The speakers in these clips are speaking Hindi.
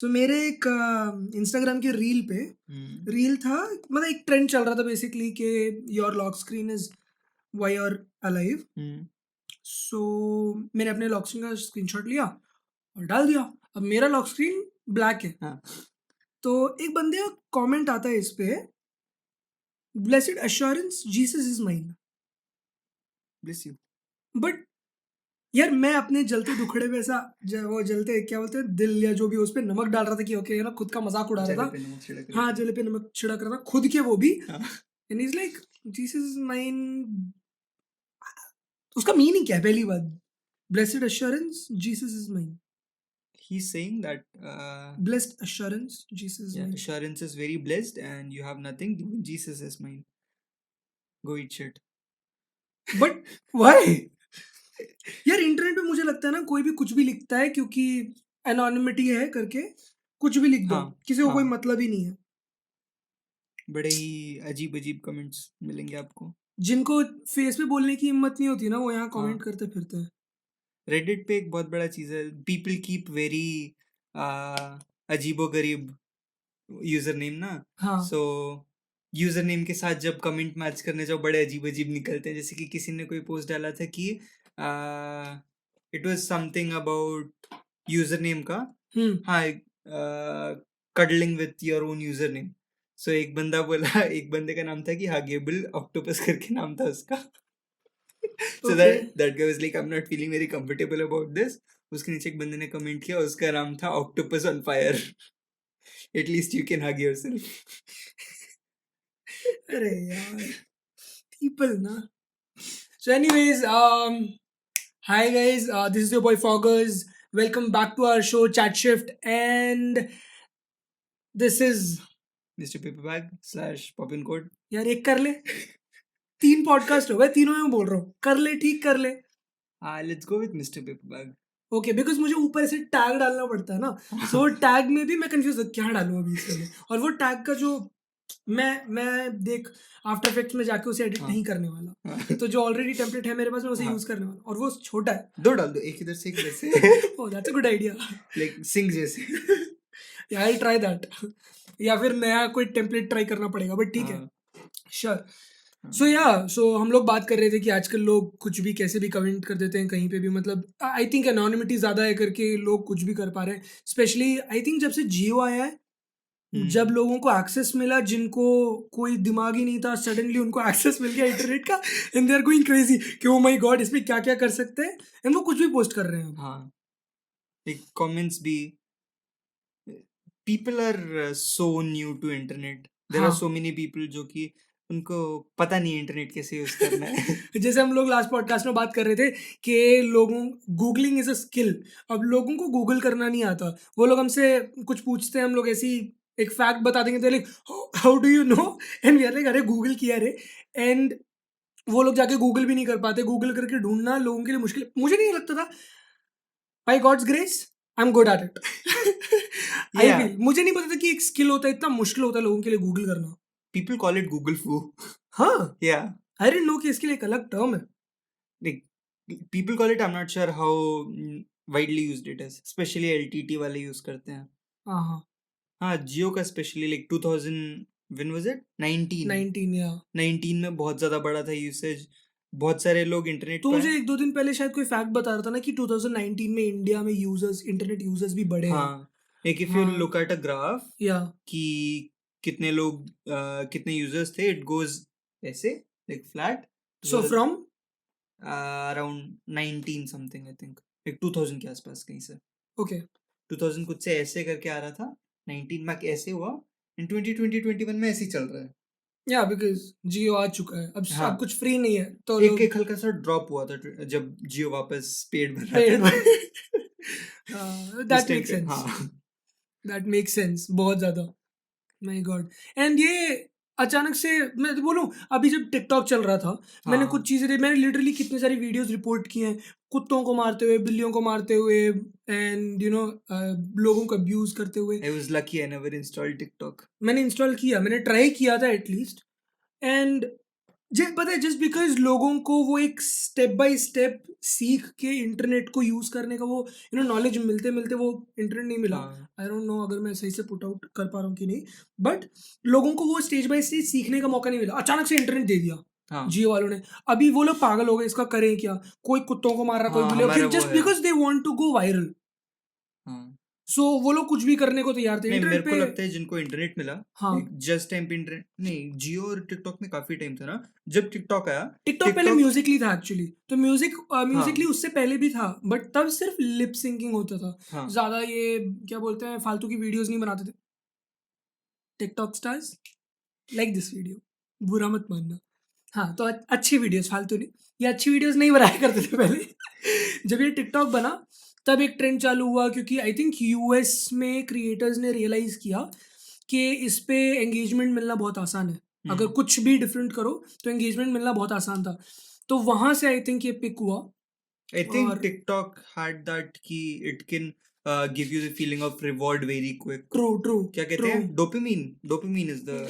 तो मेरे एक इंस्टाग्राम के रील पे रील था, मतलब एक ट्रेंड चल रहा था बेसिकली कि your lock screen is why you are alive. So मैंने अपने लॉक स्क्रीन का स्क्रीनशॉट लिया और डाल दिया। अब मेरा लॉक स्क्रीन ब्लैक है। हाँ। तो एक बंदे का कमेंट आता है इस पे, blessed assurance Jesus is mine. Bless you. But यार मैं अपने जलते दुखड़े पे ऐसा वो जलते क्या बोलते हैं दिल या जो भी, उस पे नमक डाल रहा था कि ओके ना, खुद का मजाक उड़ा रहा जले था। पे नमक छिड़क रहे हाँ, थे। जले पे नमक छिड़क रहा था खुद के, वो भी। हाँ। And is like Jesus is mine. उसका मीनिंग क्या है पहली बात? Blessed assurance Jesus is mine. He's saying that blessed assurance Jesus is yeah, mine. assurance is very blessed and you have nothing. Jesus is mine. Go eat shit. But why? यार इंटरनेट पे मुझे लगता है ना, कोई भी कुछ भी लिखता है क्योंकि एनोनिमिटी है करके, कुछ भी लिख दो, हाँ, किसी को कोई हाँ। मतलब ही नहीं है। बड़े ही अजीब अजीब कमेंट्स मिलेंगे आपको। जिनको फेस पे बोलने की हिम्मत नहीं होती ना, वो यहाँ हाँ। कमेंट करते फिरते हैं। रेडिट पे एक बहुत बड़ा चीज़ है, पीपल कीप वेरी अजीबो गरीब यूजर नेम ना। हाँ। सो यूजर नेम के साथ जब कमेंट मैच करने जाओ बड़े अजीब अजीब निकलते हैं। जैसे कि किसी ने कोई पोस्ट डाला था कि it was something about user name का। हम्म। हाँ, cuddling with your own user name. So एक बंदा बोला, एक बंदे का नाम था कि हाँ गेबल ऑक्टोपस करके नाम था उसका। So okay. That guy was like I am not feeling very comfortable about this. उसके नीचे एक बंदे ने कमेंट किया, उसका नाम था octopus on fire. At least you can hug yourself. अरे यार, पीपल ना। So anyways, hi guys, this is your boy Foggers. Welcome back to our show Chat Shift, and this is, Mr. Paperbag slash Poppin Code. यार एक कर ले। 3 पॉडकास्ट हो गए, तीनों में बोल रहा हूँ, कर ले, ठीक कर ले। Let's go with Mr. Paperbag. Okay, because मुझे ऊपर से टैग डालना पड़ता है ना, सो टैग में भी मैं कन्फ्यूज़ हूँ क्या डालूँ अभी इसके लिए। और वो टैग का जो मैं देख आफ्टर इफेक्ट्स में जाके उसे एडिट हाँ, नहीं करने वाला। हाँ, तो जो ऑलरेडी टेम्पलेट है मेरे पास, मैं उसे हाँ। यूज़ करने वाला हूँ, और वो छोटा है। 2 डाल दो, एक इधर से एक इधर से। Oh, that's a good idea. Like Singh जैसे। या आई ट्राई दैट। या फिर नया कोई टेम्पलेट ट्राई करना पड़ेगा, बट ठीक है। हाँ, श्योर। हाँ। सो हम लोग बात कर रहे थे कि आजकल लोग कुछ भी कैसे भी कमेंट कर देते हैं कहीं पे भी, मतलब आई थिंक एनोनिमिटी ज़्यादा है करके लोग कुछ भी कर पा रहे हैं। स्पेशली आई थिंक जब से जियो आया है, जब हुँ। लोगों को एक्सेस मिला, जिनको कोई दिमाग ही नहीं था, सडनली उनको एक्सेस मिल गया इंटरनेट का, and they are going crazy कि ओ माय गॉड, इसमें क्या-क्या कर सकते हैं, एंड वो कुछ भी पोस्ट कर रहे हैं अब। हाँ, लाइक कमेंट्स भी, people are so new to internet. There are हाँ। सो मेनी पीपल जो कि उनको पता नहीं है इंटरनेट कैसे यूज़ करना है। जैसे हम लोग लास्ट पॉडकास्ट में बात कर रहे थे कि लोगों गूगलिंग इज़ अ स्किल। अब लोगों को गूगल करना नहीं आता। वो लोग हमसे कुछ पूछते हैं, हम लोग ऐसे ही एक फैक्ट बता देंगे, तो like how do you know? And we are like अरे गूगल किया रे। एंड वो लोग जाके गूगल भी नहीं कर पाते। गूगल करके ढूँढना लोगों के लिए मुश्किल है। मुझे नहीं लगता था, by God's grace I am good at it. I या फील मुझे नहीं पता था कि एक स्किल होता है, इतना मुश्किल होता है लोगों के लिए गूगल करना। पीपल कॉल इट गूगल फू। हाँ, या आई डिडंट नो कि इसके लिए एक अलग टर्म है। like people call it, I'm not sure how widely used it is, especially LTT वाले यूज करते हैं। हाँ, हाँ। हाँ, जियो का specially like 2000, when was it 19, 19 या 19 में बहुत ज़्यादा बड़ा था यूसेज। बहुत सारे लोग इंटरनेट तो पर। मुझे 1-2 दिन पहले शायद कोई फैक्ट बता रहा था ना कि 2019 में इंडिया में यूज़र्स, इंटरनेट यूज़र्स भी बढ़े हैं। हाँ, लाइक इफ यू हाँ, लुक एट अ ग्राफ या कि कितने लोग कितने यूजर्स थे, इट गोज ऐसे like flat so from around 19 something, I think like 2000 के आसपास कहीं से। ओके, 2000 कुछ से ऐसे करके आ रहा था, 19 में ऐसे हुआ, इन 2020 21 में ऐसे ही चल रहा है। या बिकॉज़ जियो आ चुका है। अब हाँ, कुछ फ्री नहीं है तो एक लोग एक हल्का सा ड्रॉप हुआ था जब जियो वापस पेड बन रहा पेड था। में। उस दैट टाइम मेक्स पे सेंस। हाँ। दैट मेक्स सेंस बहुत ज़्यादा। My God. एंड ये अचानक से, मैं तो बोलूँ, अभी जब टिकटॉक चल रहा था, मैंने हाँ, कुछ चीज़ें मैंने लिटरली कितनी सारी वीडियोस रिपोर्ट की हैं, कुत्तों को मारते हुए, बिल्लियों को मारते हुए, एंड लोगों को अब्यूज़ करते हुए। I was lucky I never installed TikTok. मैंने इंस्टॉल किया, मैंने ट्राई किया था एटलीस्ट। एंड पता है जस्ट बिकॉज लोगों को वो एक स्टेप बाय स्टेप सीख के इंटरनेट को यूज करने का वो नॉलेज मिलते मिलते वो इंटरनेट नहीं मिला। हाँ, आई डोंट नो अगर मैं सही से पुट आउट कर पा रहा हूँ कि नहीं, बट लोगों को वो स्टेज बाय स्टेज सीखने का मौका नहीं मिला, अचानक से इंटरनेट दे दिया हाँ, जियो वालों ने। अभी वो लोग पागल हो गए, इसका करें क्या, कोई कुत्तों को मार रहा, कोई हाँ, बिल्ली, हमारा वो जस्ट है। Because they want to go viral. हाँ। सो वो लोग कुछ भी करने को तैयार थे नहीं, मेरे इंटरनेट को पे। लगता है जिनको इंटरनेट मिला, हाँ, लाइक जस्ट टाइम पे इंटरनेट नहीं, जियो और टिकटॉक में काफ़ी टाइम था ना, जब टिकटॉक आया, टिकटॉक पहले टिकटॉक म्यूजिकली था एक्चुअली, तो म्यूजिकली हाँ, उससे पहले भी था, बट तब सिर्फ लिप सिंकिंग होता था। हाँ, ज्यादा ये क्या बोलते हैं, फालतू की वीडियोस नहीं बनाते थे TikTok stars like this video, बुरा मत मानना। हाँ, तो अच्छी वीडियोस, फालतू नहीं, ये अच्छी वीडियोस नहीं बनाया करते थे पहले। जब ये टिकटॉक बना तब एक ट्रेंड चालू हुआ, क्योंकि आई थिंक यूएस में क्रिएटर्स ने रियलाइज किया कि इस पे एंगेजमेंट मिलना बहुत आसान है। अगर हुँ। कुछ भी डिफरेंट करो तो एंगेजमेंट मिलना बहुत आसान था। तो वहाँ से आई थिंक ये पिक हुआ। I think और TikTok had that कि it can give you the feeling of reward very quick. True true क्या कहते ट्रू हैं? Dopamine. Dopamine is the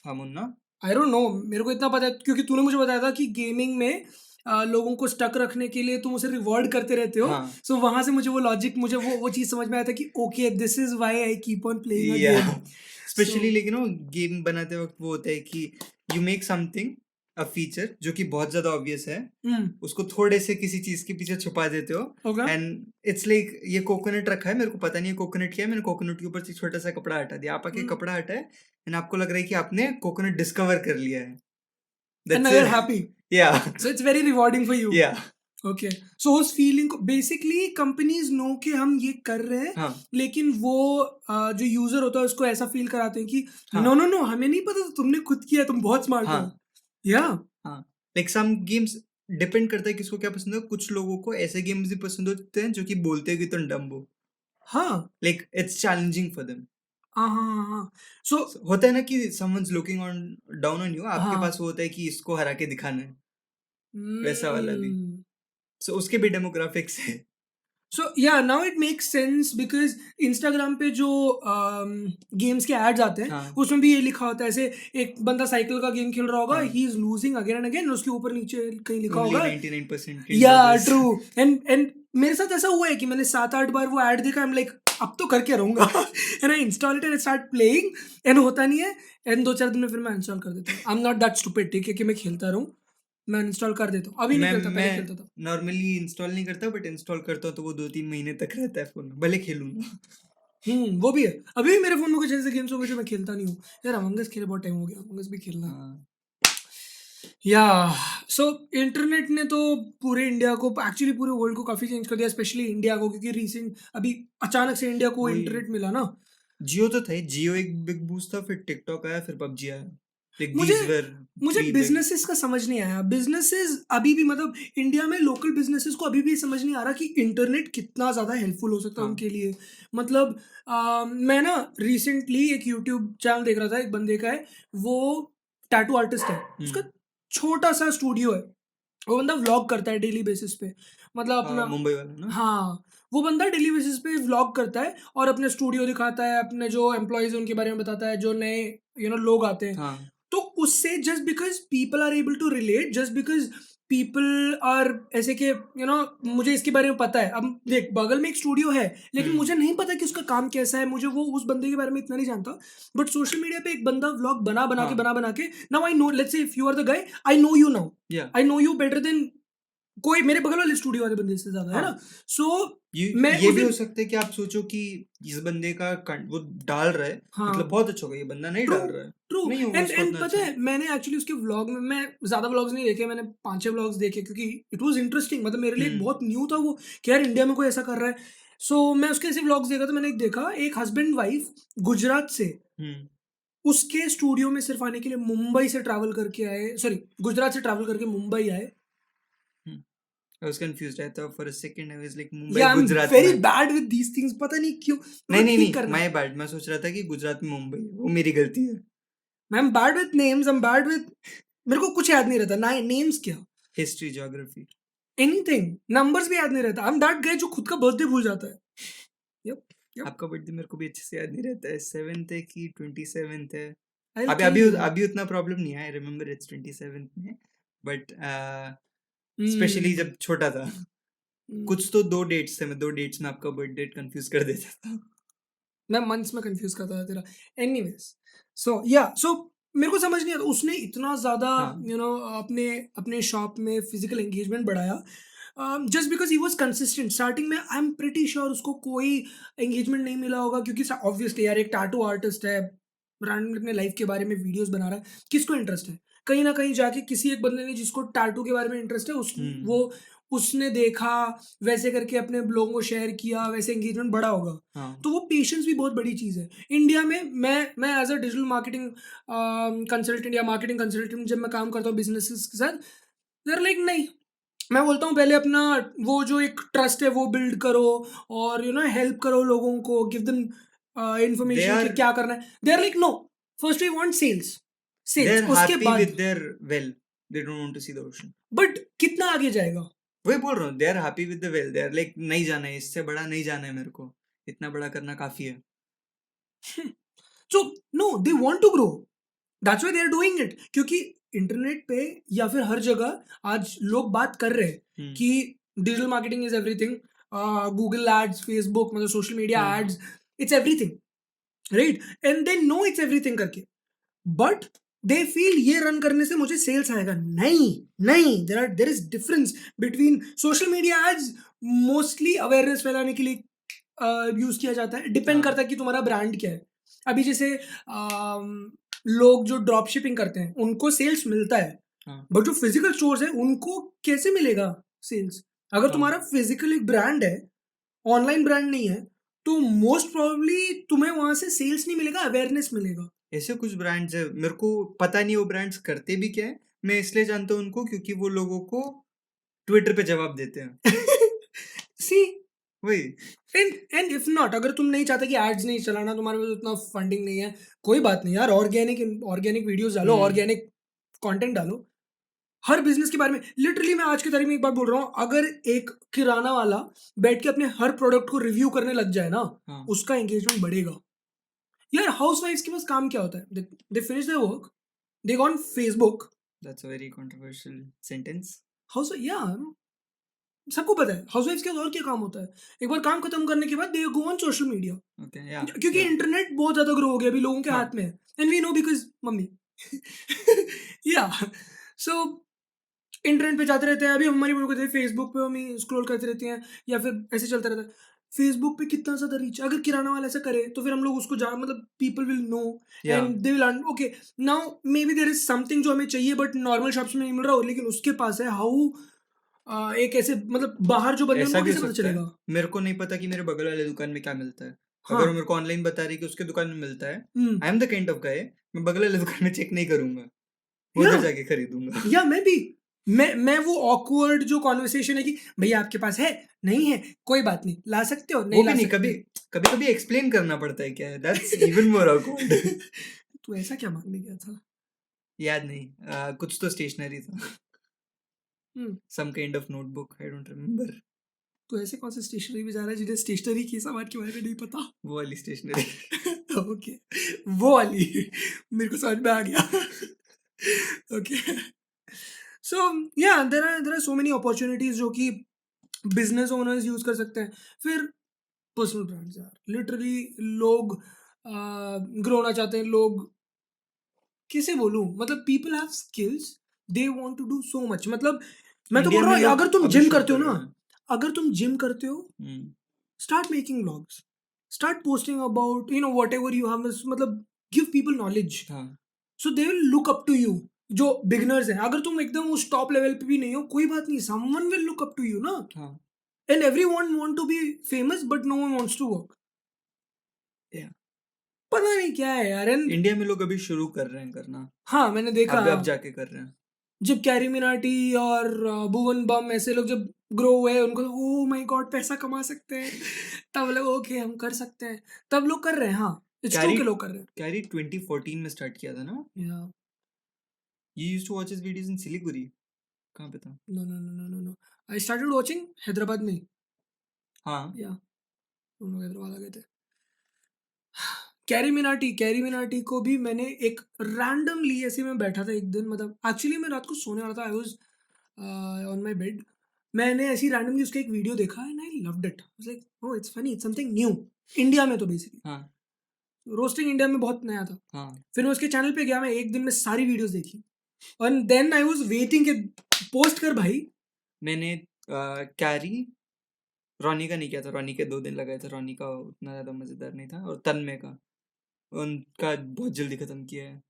hormone ना? आई डोंट नो, मेरे को इतना पता है क्योंकि तूने मुझे बताया था कि गेमिंग में लोगों को स्टक रखने के लिए तुम उसे रिवॉर्ड करते रहते हो। हाँ, सो वहां से मुझे वो लॉजिक, मुझे वो चीज़ समझ में आया था कि okay this is why I keep on playing a yeah. Game. So Especially like game बनाते वक्त वो होता है कि you make something a feature जो कि बहुत ज़्यादा obvious है, उसको थोड़े से किसी चीज़ के पीछे छुपा देते हो ओके एंड इट्स लाइक ये कोकोनट रखा है, मेरे को पता नहीं है कोकोनट क्या है, मैंने कोकोनट के ऊपर से छोटा सा कपड़ा हटा दिया, आप आके कपड़ा हटाए एंड आपको लग रहा है कि आपने कोकोनट डिस्कवर कर लिया है। And That's now you are it. Happy, Yeah. So it's very rewarding for you. Yeah. Okay, so उस फीलिंग को बेसिकली कंपनीज नो कि हम ये कर रहे हैं, हाँ, लेकिन वो जो यूजर होता है उसको ऐसा फील कराते हैं कि हाँ, नो नो नो हमें नहीं पता था, तुमने खुद किया, तुम बहुत स्मार्ट हो। हाँ, या हाँ। लाइक सम गेम्स डिपेंड करता है किसको क्या पसंद है, कुछ लोगों को ऐसे गेम्स भी पसंद होते हैं जो कि बोलते हैं कि तुम डम्ब हो, हाँ like it's challenging for them. हाँ हाँ हाँ हाँ। सो होता है ना कि someone's looking on down on you, आपके हाँ। पास वो होता है कि इसको हरा के दिखाना है, वैसा वाला भी। Hmm. सो उसके भी डेमोग्राफिक्स है। सो या now it makes sense because Instagram पे जो गेम्स के एड्स आते हैं हाँ, उसमें भी ये लिखा होता है, ऐसे एक बंदा साइकिल का गेम खेल रहा होगा, हाँ, he is losing again and again, उसके ऊपर नीचे कहीं लिखा ओनली होगा 99% कैन या डू दिस। ट्रू। एंड मेरे साथ ऐसा हुआ है कि मैंने 7-8 बार वो ऐड देखा, आई एम लाइक अब तो करके रहूंगा। And I install it and start playing, and होता नहीं है, एंड 2-4 दिन में फिर मैं इंस्टॉल कर देता हूँ। आई एम नॉट दैट स्टूपिड, ठीक है कि मैं खेलता रहूँ, मैं इंस्टॉल कर देता हूँ। अभी नहीं खेलता, मैं पहले खेलता था। नॉर्मली इंस्टॉल नहीं करता, बट इंस्टॉल करता हूँ तो वो 2-3 महीने तक रहता है फ़ोन में, भले खेलूँ ना। वो भी है। अभी भी मेरे फ़ोन में कुछ ऐसे गेम्स हो गए जो मैं खेलता नहीं हूँ। यार अमंग अस खेले बहुत टाइम हो गया, अमंग अस भी खेलना है। हाँ, या सो इंटरनेट ने तो पूरे इंडिया को, एक्चुअली पूरे वर्ल्ड को काफ़ी चेंज कर दिया, स्पेशली इंडिया को, क्योंकि रिसेंट अभी अचानक से इंडिया को वही इंटरनेट मिला ना। जियो तो था ही, जियो एक बिग बूस्ट था, फिर टिकटॉक आया, फिर पबजी आया। लाइक मुझे दीज़ वर मुझे 3 बिग। बिजनेसेस का समझ नहीं आया। बिजनेसेस अभी भी, मतलब इंडिया में लोकल बिजनेसेस को अभी भी समझ नहीं आ रहा कि इंटरनेट कितना ज़्यादा हेल्पफुल हो सकता है हाँ, उनके लिए। मतलब मैं ना रिसेंटली एक यूट्यूब चैनल देख रहा था, एक बंदे का है, वो टैटू आर्टिस्ट है, उसका हुँ। छोटा सा स्टूडियो है, वो बंदा व्लॉग करता है डेली बेसिस पे, मतलब अपना। मुंबई वाला ना? हाँ, वो बंदा डेली बेसिस पे व्लॉग करता है और अपने स्टूडियो दिखाता है, अपने जो एम्प्लॉयज़ हैं उनके बारे में बताता है, जो नए लोग आते हैं। हाँ, तो उससे just because people are able to relate, just because people are ऐसे कि मुझे इसके बारे में पता है। अब देख बगल में एक स्टूडियो है, लेकिन हुँ, मुझे नहीं पता कि उसका काम कैसा है, मुझे वो उस बंदे के बारे में इतना नहीं जानता। बट सोशल मीडिया पे एक बंदा व्लॉग हाँ, बना बना के, now I know, let's say if you are the guy, I know you now, या I know you better than कोई मेरे बगल वाले स्टूडियो वाले बंदे से ज़्यादा, है ना? हाँ। सो मैं ये उस भी हो दिन, सकता है कि आप सोचो कि इस बंदे का वो डाल रहा है, मतलब हाँ, बहुत अच्छा होगा, ये बंदा नहीं ट्रू, डाल रहा है, ट्रू। नहीं होगा एंड उसको एंड उतना पता अच्छा। है मैंने एक्चुअली उसके व्लॉग में, मैं ज़्यादा व्लॉग्स नहीं देखे, मैंने 5-6 व्लॉग्स देखे क्योंकि इट वाज़ इंटरेस्टिंग, मतलब मेरे लिए एक हुँ, बहुत न्यू था वो कि यार इंडिया में कोई ऐसा कर रहा है। सो मैं उसके ऐसे व्लॉग्स देखा तो मैंने एक देखा, एक हस्बैंड वाइफ गुजरात से हुँ, उसके स्टूडियो में सिर्फ़ आने के लिए मुंबई से ट्रैवल करके आए, सॉरी गुजरात से ट्रैवल करके मुंबई आए। हुँ। I was confused, I thought for a second I was like Mumbai या आई एम गुजरात वेरी में। बैड विद दीज़ थिंग्स, पता नहीं क्यों? मेरे नहीं, को नहीं, ठीक नहीं, करना है। माय बैड, मैं सोच रहा था कि गुजरात में मुंबई है, वो मेरी गलती है। I am bad with names, I am bad with, मेरे को कुछ याद नहीं रहता ना, नेम्स क्या, हिस्ट्री, ज्योग्राफी। एनीथिंग, नंबर्स भी याद नहीं रहता। आई एम दैट गाय जो खुद का बर्थडे भूल जाता है। Yup, yup. आपका बर्थडे मेरे को भी अच्छे से याद नहीं रहता है, 7th है कि 27th है? I'll अभी kill अभी you. अभी उतना प्रॉब्लम नहीं है, आई रिमेम्बर इट्स 27th में, बट स्पेशली Hmm. जब छोटा था Hmm. कुछ तो 2 डेट्स थे, मैं 2 डेट्स में आपका बर्थ डेट कंफ्यूज कर देता था। मैं मंथ्स में कंफ्यूज करता था तेरा। एनीवेज, सो या सो मेरे को समझ नहीं आता उसने इतना ज़्यादा हाँ, अपने अपने शॉप में फिजिकल एंगेजमेंट बढ़ाया just because he was consistent. Starting में आई एम प्रिटी श्योर उसको कोई एंगेजमेंट नहीं मिला होगा क्योंकि ऑब्वियसली यार एक टैटू आर्टिस्ट है, रैंडम अपने लाइफ के बारे में वीडियोस बना रहा है, किसको इंटरेस्ट है? कहीं ना कहीं जाके किसी एक बंदे ने जिसको टैटू के बारे में इंटरेस्ट है वो हुँ, उसने देखा, वैसे करके अपने ब्लॉग को शेयर किया, वैसे एंगेजमेंट बढ़ा होगा। हाँ, तो वो पेशेंस भी बहुत बड़ी चीज़ है। इंडिया में मैं as a digital marketing consultant या मार्केटिंग कंसल्टेंट जब मैं काम करता हूँ बिज़नेसेस के साथ, दे आर लाइक नहीं, मैं बोलता हूँ पहले अपना वो जो एक ट्रस्ट है वो बिल्ड करो और हेल्प करो लोगों को, गिव देम दे इन्फॉर्मेशन कि आर क्या करना है। They are like no, first we want sales, they sales are उसके हैप्पी बाद। With their well, they don't want to see the ocean. But कितना आगे जाएगा? वही बोल रहा हूँ, they are happy with the well, they are like नहीं जाना है, इससे बड़ा नहीं जाना है मेरे को, इतना बड़ा करना काफ़ी है। So no, they want to grow, that's why they are doing it. क्योंकि इंटरनेट पे या फिर हर जगह आज लोग बात कर रहे हैं हुँ, कि digital marketing is everything, Google ads, Facebook, मतलब सोशल मीडिया हाँ, ads, it's everything, right? And they know it's everything करके, बट दे फील ये रन करने से मुझे सेल्स आएगा। नहीं, नहीं, there is difference between social media ads, mostly awareness फैलाने के लिए यूज किया जाता है, डिपेंड हाँ, करता है कि तुम्हारा ब्रांड क्या है। अभी जैसे लोग जो ड्रॉप शिपिंग करते हैं उनको सेल्स मिलता है, हाँ, बट जो फिजिकल स्टोर्स है उनको कैसे मिलेगा सेल्स? अगर हाँ। तुम्हारा फिजिकल एक ब्रांड है, ऑनलाइन ब्रांड नहीं है, तो मोस्ट प्रोबेबली तुम्हें वहां से सेल्स नहीं मिलेगा, अवेयरनेस मिलेगा। ऐसे कुछ ब्रांड्स हैं, मेरे को पता नहीं वो ब्रांड्स करते भी क्या है, मैं इसलिए जानता हूँ उनको क्योंकि वो लोगों को ट्विटर पे जवाब देते हैं। सी, वही, एंड इफ नॉट, अगर तुम नहीं चाहते कि एड्स नहीं चलाना, तुम्हारे पास उतना फंडिंग नहीं है, कोई बात नहीं यार, ऑर्गेनिक ऑर्गेनिक वीडियोस डालो, हुँ, ऑर्गेनिक कंटेंट डालो। हर बिजनेस के बारे में लिटरली मैं आज की तारीख में एक बात बोल रहा हूँ, अगर एक किराना वाला बैठ के अपने हर प्रोडक्ट को रिव्यू करने लग जाए ना, हाँ, उसका एंगेजमेंट बढ़ेगा। यार हाउस वाइफ्स के पास काम क्या होता है? They finish their work, they go on Facebook. That's a very controversial sentence. House या सबको पता है हाउस वाइफ्स के पास और क्या काम होता है? एक बार काम खत्म करने के बाद they go on social media, okay, या, क्योंकि या, इंटरनेट बहुत ज्यादा ग्रो हो गया अभी लोगों के हाँ, हाथ में है, एंड वी नो बिकॉज मम्मी या सो इंटरनेट पे जाते रहते हैं। अभी हमारी वीडियो को फेसबुक पे हम स्क्रॉल करते रहते हैं या फिर ऐसे चलता रहता है। फेसबुक पे कितना ज़्यादा रीच है, अगर किराना वाला ऐसा करे तो फिर हम लोग उसको जान, मतलब people will know yeah, and they will okay, now maybe there is something जो हमें चाहिए बट नॉर्मल शॉप्स में नहीं मिल रहा हो, लेकिन उसके पास है। हाउ एक ऐसे मतलब बाहर जो बंदे हैं ऐसा उनको भी हो कैसे पता सकता है। चलेगा? मेरे को नहीं पता कि मेरे बगल वाले दुकान में क्या मिलता है। हाँ। अगर वो मेरे को ऑनलाइन बता रही है कि उसके दुकान में मिलता है, hmm. I am the kind of guy, मैं बगल वाले दुकान में चेक नहीं करूँगा, मैं या उधर जाके खरीदूँगा। या मैं भी, मैं वो ऑकवर्ड जो कॉन्वर्सेशन है कि भैया आपके पास है, नहीं है, कोई बात नहीं, ला सकते हो, वो नहीं भी ला नहीं, सकते। कभी-कभी एक्सप्लेन करना पड़ता है क्या है, दैट्स इवन मोर ऑकवर्ड। तू ऐसा क्या मांगने गया था? याद नहीं, कुछ तो स्टेशनरी था, hmm. Some kind of notebook, I don't remember. तो ऐसे कौन से स्टेशनरी में जा रहा है जिन्हें स्टेशनरी के सामान के बारे में नहीं पता? वो वाली स्टेशनरी। ओके, वो वाली मेरे को समझ में आ गया। Okay, so yeah there are so many opportunities जो कि बिजनेस ओनर्स यूज कर सकते हैं। फिर पर्सनल ब्रांड्स यार, लिटरली लोग ग्रो होना चाहते हैं, लोग कैसे बोलूं, मतलब people have skills, they want to do so much. मतलब मैं तो इंडिया बोल रहा में हूँ लोग अगर तुम अभी जिम शुरू करते हो कर ना, रहे हैं। अगर तुम जिम करते हो, हुँ, start making vlogs, start posting about whatever you have, मतलब give people knowledge, हाँ, so they will look up to you। जो बिगिनर्स हैं, अगर तुम एकदम उस टॉप लेवल पे भी नहीं हो, कोई बात नहीं, someone will look up to you ना। हाँ, and everyone want to be famous but no one wants to work। या पता नहीं क्या है यार। एंड इंडिया में लोग अभी शुरू कर रहे हैं करना, हाँ, मैंने देखा, अब जाके कर रहे हैं। जब कैरी मिनाटी और भुवन बम ऐसे लोग जब ग्रो हुए, उनको ओ माय गॉड पैसा कमा सकते हैं, तब लोग ओके हम कर सकते हैं, तब लोग कर रहे हैं। हाँ, इट्स ट्रू कैरी के लोग कर रहे हैं। कैरी 2014 में स्टार्ट किया था ना? Yeah you used to watch his videos in Siliguri, कहाँ पे था? No no no no no no, I started watching Hyderabad में। हाँ, या हम लोग हैदराबाद आ गए थे। कैरी मिनाटी को भी मैंने एक रैंडमली ऐसे मैं बैठा था एक दिन, मतलब एक्चुअली मैं रात को सोने वाला था, I was on my bed, मैंने ऐसी रैंडमली उसका एक वीडियो देखा and I loved it, like oh it's funny, it's something new India में, तो बेसिकली हाँ रोस्टिंग इंडिया में बहुत नया था। हाँ फिर मैं उसके चैनल पे गया, मैं एक दिन में सारी वीडियोस देखी और देन आई वाज वेटिंग कि पोस्ट कर भाई। मैंने कैरी रॉनी का नहीं किया था, रॉनी के 2 दिन लगाए थे, रॉनी का उतना ज़्यादा मज़ेदार नहीं था, और तन्मय का उनका बहुत जल्दी ख़त्म किया है।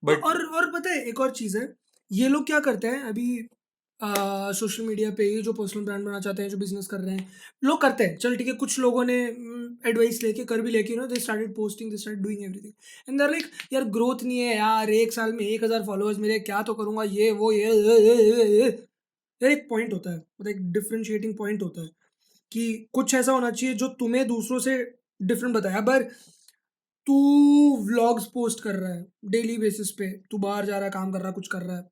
बट और पता है एक और चीज़ है, ये लोग क्या करते हैं अभी सोशल मीडिया पे, ये जो पर्सनल ब्रांड बनाना चाहते हैं, जो बिजनेस कर रहे हैं, लोग करते हैं, चल ठीक है, कुछ लोगों ने एडवाइस लेके कर भी लेके, they started posting, they start doing everything and they are like यार ग्रोथ नहीं है यार, एक साल में 1000 फॉलोअर्स मेरे, क्या तो करूंगा ये वो ये। यार एक पॉइंट होता है, मतलब एक डिफरेंशिएटिंग पॉइंट होता है कि कुछ ऐसा होना चाहिए जो तुम्हें दूसरों से डिफरेंट बताए। अगर तू व्लॉग्स पोस्ट कर रहा है डेली बेसिस पे, तू बाहर जा रहा है, काम कर रहा है, कुछ कर रहा है,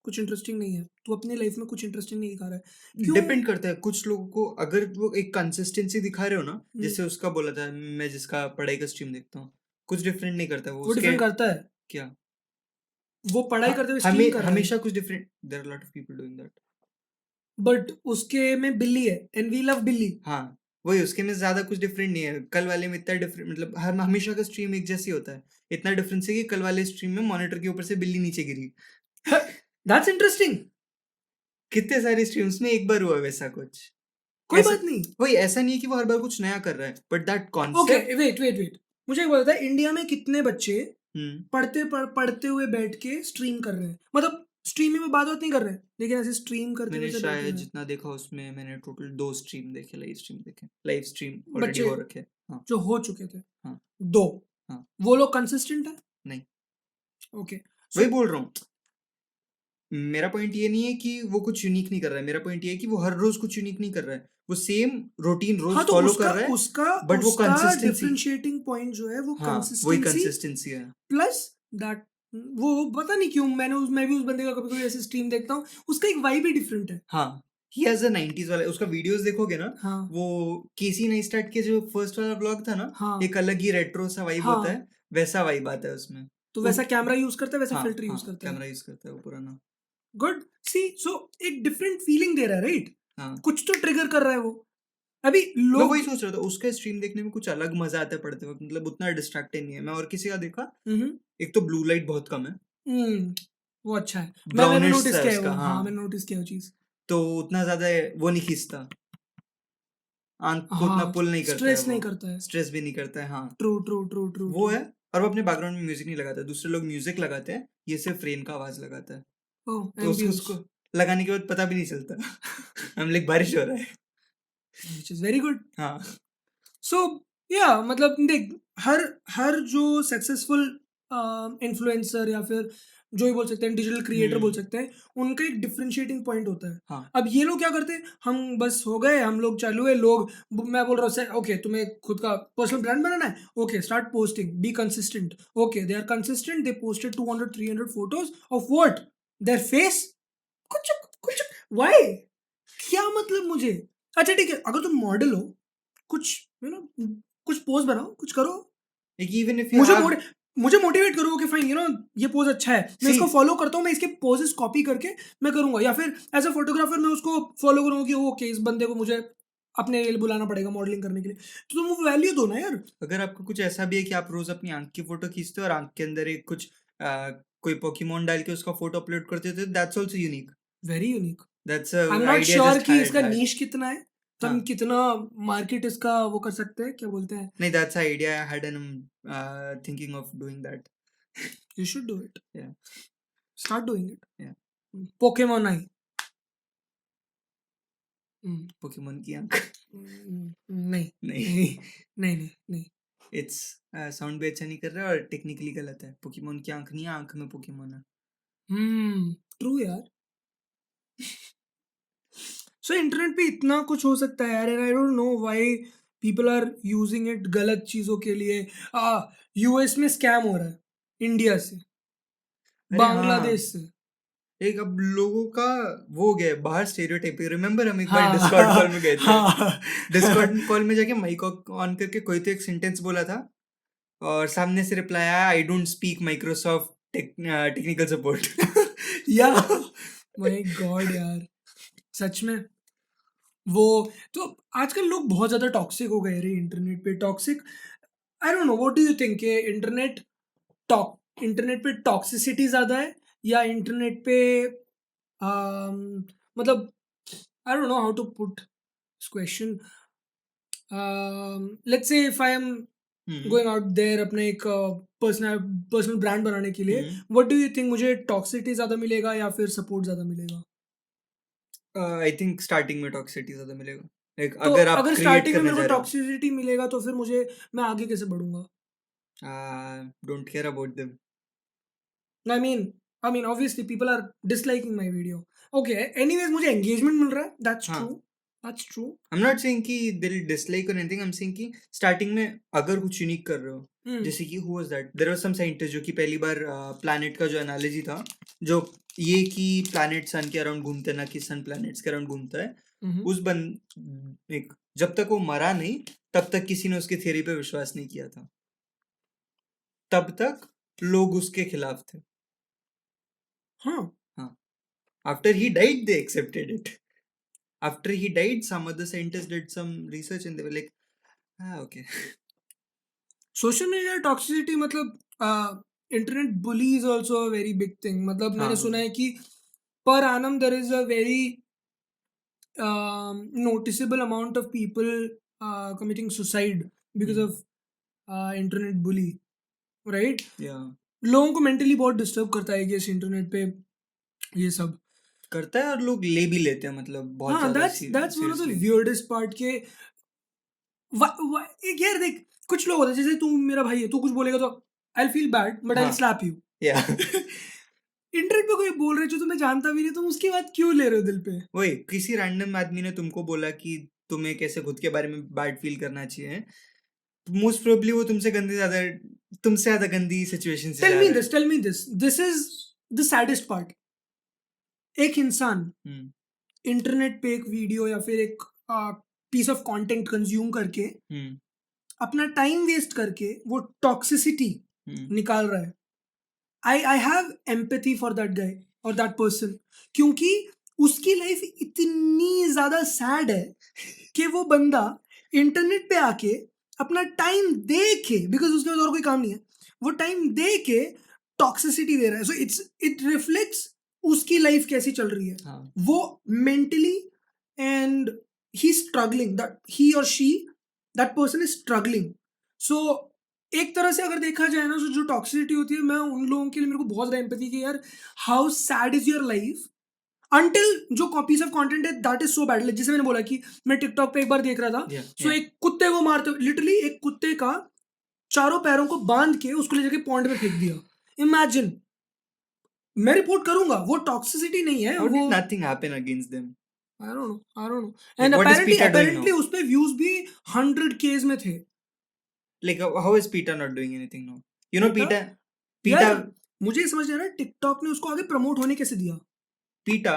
कुछ इंटरेस्टिंग नहीं है, तू अपनी लाइफ में कुछ इंटरेस्टिंग नहीं दिखा रहा है, क्यों? डिपेंड करता है, कुछ लोगों को अगर वो एक कंसिस्टेंसी दिखा रहे हो ना, जैसे उसका बोला था, मैं जिसका पढ़ाई का स्ट्रीम देखता हूँ, कुछ डिफरेंट नहीं करता वो वो उसके डिफरेंट करता है, क्या वो पढ़ाई करते हुए स्ट्रीम हमें कर रहा है, हमेशा कुछ different, there are lot of people doing that. But उसके में बिल्ली है एंड वी लव बिल्ली। हाँ वही, उसके में ज्यादा कुछ डिफरेंट नहीं है, कल वाले में इतना डिफरेंट, मतलब हर हमेशा का स्ट्रीम एक जैसी होता है, इतना डिफरेंस है कि कल वाले स्ट्रीम में मॉनिटर के ऊपर से बिल्ली नीचे गिरी। That's interesting. कितने सारे स्ट्रीम्स में एक बार हुआ वैसा कुछ। कोई ऐसा बात नहीं। वही, ऐसा नहीं है कि वो हर बार कुछ नया कर रहा है, but that okay concept. Wait, मुझे एक बात बता, इंडिया में कितने बच्चे पढ़ते हुए बैठ के स्ट्रीम कर रहे हैं, मतलब स्ट्रीमिंग में बात नहीं कर रहे हैं, लेकिन ऐसे स्ट्रीम करते मैंने हुए से बैठे शायद हुए जितना देखा उसमें मैंने टोटल 2 स्ट्रीम देखे, लाइव स्ट्रीम ऑलरेडी बच्चे हो रखे हैं। हाँ जो हो चुके थे, हाँ 2, हाँ। वो लोग कंसिस्टेंट है? नहीं, ओके वही बोल रहा हूँ, मेरा पॉइंट ये नहीं है कि वो कुछ यूनिक नहीं कर रहा है, मेरा पॉइंट ये है कि वो हर रोज कुछ यूनिक नहीं कर रहा है, वो सेम रूटीन रोज हाँ, तो फॉलो उसका कर रहा है, उसका बट वो उसका कंसिस्टेंसी, डिफरेंशिएटिंग पॉइंट जो है वो हाँ वही कंसिस्टेंसी कंसिस्टेंसी है। प्लस दैट, वो पता नहीं क्यों मैं भी उस बंदे का कभी-कभी ऐसे स्ट्रीम देखता हूँ, उसका एक वाइब ही डिफरेंट है। हाँ, ही हैज अ 90s वाला, उसका वीडियोस देखोगे ना, हाँ, वो केसी नेस्टैट के जो फर्स्ट वाला व्लॉग था ना, हाँ, एक अलग ही रेट्रो सा वाइब होता हाँ, है, वैसा वाइब आता है उसमें। तो उस वैसा कैमरा यूज़ करता है, वैसा हाँ फ़िल्टर हाँ, यूज़ करता है। कैमरा यूज करता है वो पुराना। गुड, सी सो एक डिफरेंट फीलिंग दे रहा है, राइट? हाँ, कुछ तो ट्रिगर कर रहा है वो। अभी मैं वही लोग सोच रहा था, उसका स्ट्रीम देखने में कुछ अलग मजा आता है पढ़ते वक्त, मतलब उतना डिस्ट्रैक्टेड नहीं है। मैं और किसी का देखा, हुँ, एक तो ब्लू लाइट बहुत कम है, हुँ, वो अच्छा है। मैंने ब्राउनिश नोटिस सा है किया है उसका, वो, हाँ, हाँ, मैंने नोटिस किया है वो चीज़। तो उतना ज्यादा वो नहीं खींचता, आंख को उतना हाँ, पुल नहीं करता है स्ट्रेस वो, नहीं करता है। स्ट्रेस भी नहीं करता है, हाँ ट्रू। वो है। और वो अपने बैकग्राउंड में म्यूजिक नहीं लगाता, दूसरे लोग म्यूजिक लगाते हैं, ये सिर्फ रेन का आवाज लगाता है, ओह, तो उसको एम्बियंस उसको लगाने के बाद पता भी नहीं चलता। हम लाइक बारिश हो रहा है। Which is very good. हाँ सो या मतलब देख, हर हर जो सक्सेसफुल इन्फ्लुएंसर या फिर जो ही बोल सकते हैं, डिजिटल क्रिएटर बोल सकते हैं, उनका एक डिफरेंशिएटिंग पॉइंट होता है। हाँ अब ये लोग क्या करते हैं, हम बस हो गए, हम लोग चालू है, लोग मैं बोल रहा हूँ ओके तुम्हें खुद का पर्सनल ब्रांड बनाना है, okay start posting, be consistent, okay they are consistent, they posted 200-300 photos of what, their face, कुछ कुछ व्हाई, क्या मतलब मुझे? अच्छा ठीक है, अगर तुम मॉडल हो, कुछ कुछ पोज बनाओ, कुछ करो, इवन इफ यू मुझे हैव, मोड मुझे मोटिवेट करो कि फाइन ये पोज अच्छा है, मैं सी इसको फॉलो करता हूँ, मैं इसके पोजेस कॉपी करके मैं करूंगा, या फिर एज अ फोटोग्राफर मैं उसको फॉलो करूंगा कि ओके इस बंदे को मुझे अपने लिए बुलाना पड़ेगा मॉडलिंग करने के लिए, तो तुम वो वैल्यू दो ना यार। अगर आपको कुछ ऐसा भी है कि आप रोज अपनी आंख की फोटो खींचते हो और आंख के अंदर एक कुछ कोई पोकेमोन डाल के उसका फोटो अपलोड करते हो, that's also unique, very unique. That's I am not idea sure just कि इसका हार्ड। नीश कितना है, तो हम हाँ कितना मार्केट इसका वो कर सकते हैं, क्या बोलते हैं। नहीं, that's idea I had and thinking of doing that. You should do it, या स्टार्ट डूइंग इट। या पोकेमोन आई। पोकेमोन की आंख। नहीं नहीं, नहीं नहीं नहीं नहीं। इट्स साउंड भी अच्छा नहीं कर रहा है और टेक्निकली गलत है, पोकेमोन की आंख नहीं है, आंख में पोकेमोन है। ट्रू यार। सो इंटरनेट पे इतना कुछ हो सकता है यार, and I don't know why people are using it गलत चीज़ों के लिए। यूएस में स्कैम हो रहा है, इंडिया से, अरे हाँ, बांग्लादेश से। एक अब लोगों का वो हो गया है बाहर स्टेरियोटाइप। रिमेम्बर हम एक बार हाँ डिस्कॉर्ड कॉल में गए थे, हाँ डिस्कॉर्ड कॉल में जाके माइक ऑन करके कोई तो एक सेंटेंस बोला था, और सामने से रिप्लाई आया, I don't speak Microsoft technical support. या माय गॉड यार, सच में वो तो आजकल लोग बहुत ज़्यादा टॉक्सिक हो गए रे इंटरनेट पे। Toxic, I don't know, what do you think, कि इंटरनेट पे टॉक्सिसिटी ज़्यादा है या इंटरनेट पे मतलब I don't know how to put this question. Let's say if I am hmm going out there अपने एक पर्सनल पर्सनल ब्रांड बनाने के लिए, hmm what do you think, मुझे टॉक्सिसिटी ज़्यादा मिलेगा या फिर सपोर्ट ज़्यादा मिलेगा? आई थिंक स्टार्टिंग में टॉक्सिसिटी ज़्यादा मिलेगा, लाइक तो अगर आप अगर क्रिएट स्टार्टिंग में करने मेरे को जा रहे हो। टॉक्सिसिटी मिलेगा तो फिर मुझे मैं आगे कैसे बढ़ूँगा? Don't care about them. I mean I mean obviously people are disliking my video. Okay, anyways मुझे engagement मिल रहा है, that's हाँ, true, that's true. I am not saying कि दे विल डिसलाइक और एनीथिंग, आई एम सेइंग कि स्टार्टिंग में अगर कुछ यूनिक कर रहे हो, Hmm. जैसे कि who was that, there was some scientist जो कि पहली बार प्लैनेट का जो एनालॉजी था, जो ये कि प्लैनेट सन के अराउंड घूमते हैं ना कि सन प्लैनेट्स के अराउंड घूमता है, Mhm. उस बन एक जब तक वो मरा नहीं तब तक किसी ने उसकी थ्योरी पे विश्वास नहीं किया था, तब तक लोग उसके खिलाफ थे। हाँ, हाँ, after he died they accepted it. After he died, some other scientists did some research and they were like, okay. social media toxicity मतलब internet bully is also a very big thing. मतलब मैंने सुना हाँ, है कि per annum there is a very noticeable amount of people committing suicide because hmm, of internet bully, right? yeah. लोगों को मेंटली बहुत डिस्टर्ब करता है कि इस इंटरनेट पे ये सब। करता है और लोग ले भी लेते हैं, मतलब बहुत हाँ, ज्यादा that's one of the seriously. Weirdest part के एक यार देख, कुछ लोग होते हैं जैसे तू मेरा भाई है, तू कुछ बोलेगा तो I feel bad but I हाँ, स्लैप यू। या इंटरनेट पे कोई बोल रहे जो तुम्हें जानता भी नहीं, तुम उसकी बात क्यों ले रहे हो दिल पे? वही किसी रैंडम आदमी ने तुमको बोला कि तुम्हें कैसे खुद के बारे में बैड फील करना चाहिए, मोस्ट प्रोबेबली वो तुमसे ज्यादा गंदी सिचुएशन से जा रहा है। Tell me this is the saddest part. एक इंसान हम्म इंटरनेट पे एक वीडियो या फिर एक पीस ऑफ कंटेंट कंज्यूम करके हम्म अपना टाइम वेस्ट करके वो टॉक्सिसिटी हम्म निकाल रहा है। I have empathy for that guy और दैट पर्सन, क्योंकि उसकी लाइफ इतनी ज़्यादा सैड है कि वो बंदा इंटरनेट पे आके अपना टाइम दे के, बिकॉज उसके पास और कोई काम नहीं है, वो टाइम दे के टॉक्सिसिटी दे रहा है। सो इट रिफ्लेक्ट्स उसकी लाइफ कैसी चल रही है। हाँ, वो mentally and he struggling, that he और she, that person is struggling. So एक तरह से अगर देखा जाए ना, जो टॉक्सिसिटी होती है, मैं उन लोगों के लिए मेरे को बहुत ज़्यादा एम्पैथी कि यार how sad is your life until जो पीस ऑफ कंटेंट है दैट इज सो बैड। जैसे मैंने बोला कि मैं टिकटॉक पे एक बार देख रहा था, या सो एक कुत्ते को मारते, लिटरली एक कुत्ते का चारों पैरों को बांध के उसको ले जाके पॉन्ड में फेंक दिया। इमेजिन, मैं रिपोर्ट करूंगा, वो टॉक्सिसिटी नहीं है हाउ वो। Did nothing happen against them? I don't know like and what is Peter doing apparently now? उस पे व्यूज भी 100Ks में थे। Like how is Peter not doing anything now? You know पीटा, Peter यार मुझे ये समझ नहीं आ रहा टिकटॉक ने उसको आगे प्रमोट होने कैसे दिया। पीटा